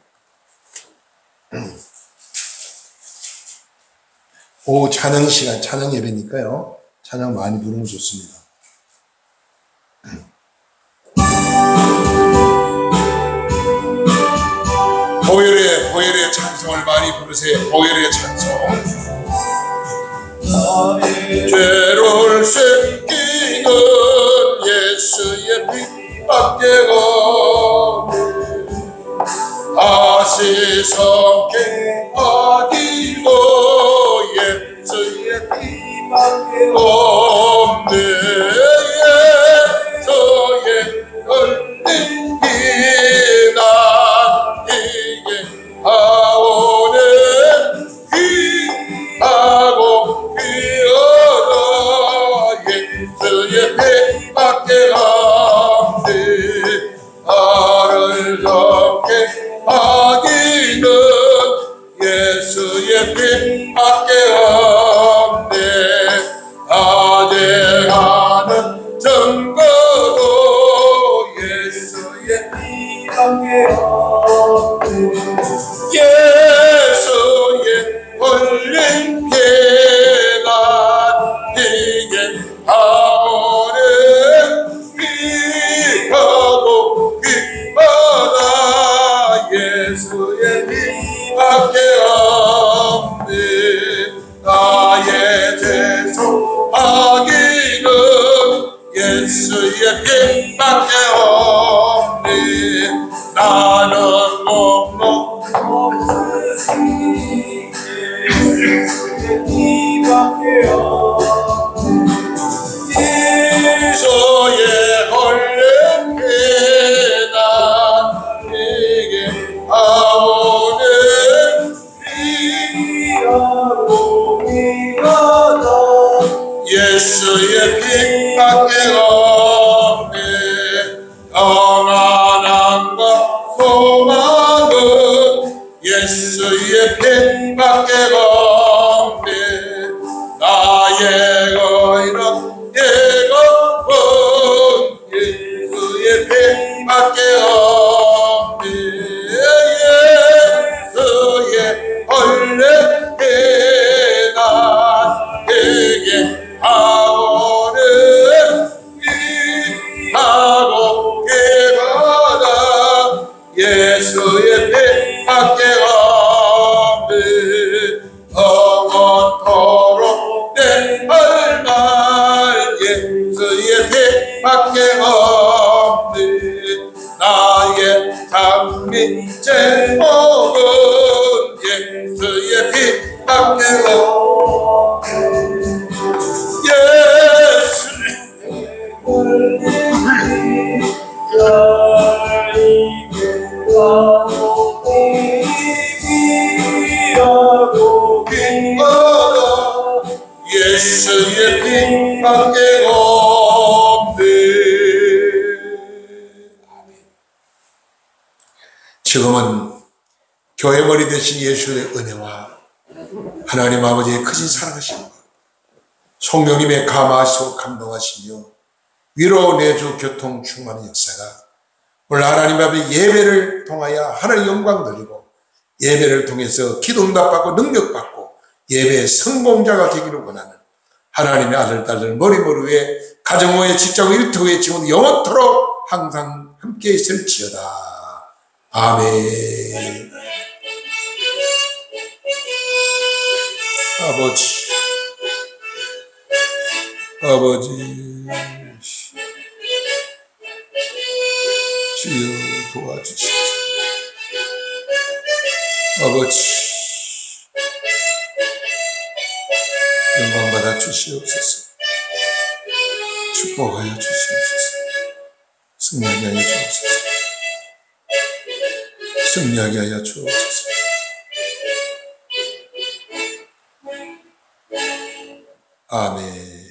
A: 오후 찬양 시간, 찬양 예배니까요. 찬양 많이 부르면 좋습니다. 보혈의 찬송을 많이 부르세요. 보혈의 찬송. 죄를 씻기는 예수의 피밖에 없네. 다시 성게 어디고 예수의 피밖에 없네. 예수의 흘린 피난 이게 아오네. 피하고 피어라 예수의 피밖에 없네. 나를 잡게 하기는 예수의 피밖에 없네. 아재가는 증거도 예수의 피밖에 없네. 예수의 흘린 피가 이게 아오네. 피하고 피마다 예수의 피밖에 없네. 나의 죄 속하기는 예수의 피밖에 없네. 나는 못먹 예수의 피밖에 없네. 예수의 흘린 피난 이게 아오네. 피하고 피하다 예수의 피밖에 없네. 평안함과 소망은 예수의 피밖에 없네. 나의 의로 예고은 예수의 피밖에 없네. 예수의 흘린 피난 내게 아오네. 피하고 피받아 예수의 피밖에 없네. 영원토록 내 할말 예수의 피밖에 없네. 나의 장미 제목은 예수의 피밖에 없네. 예수의 흘린 피가 예수의 피밖에
B: 관계없네.
A: 지금은 교회 머리 대신 예수의 은혜와 하나님 아버지의 크신 사랑하심과 성령님의 감화하시고 감동하시며 위로 내주 교통 충만한 역사가 오늘 하나님 앞에 예배를 통하여 하나님의 영광 드리고 예배를 통해서 기도응답받고 능력받고 예배의 성공자가 되기를 원하는 하나님의 아들, 딸들 머리 위에 가정의 직장 일터의 지금 영원토록 항상 함께 있을지어다. 아멘. 아버지 주여 도와주시옵소서. 아버지 영광 받아 주시옵소서. 축복하여 주시옵소서. 승리하게 하여 주옵소서. 승리하게 하여 주옵소서. 아멘.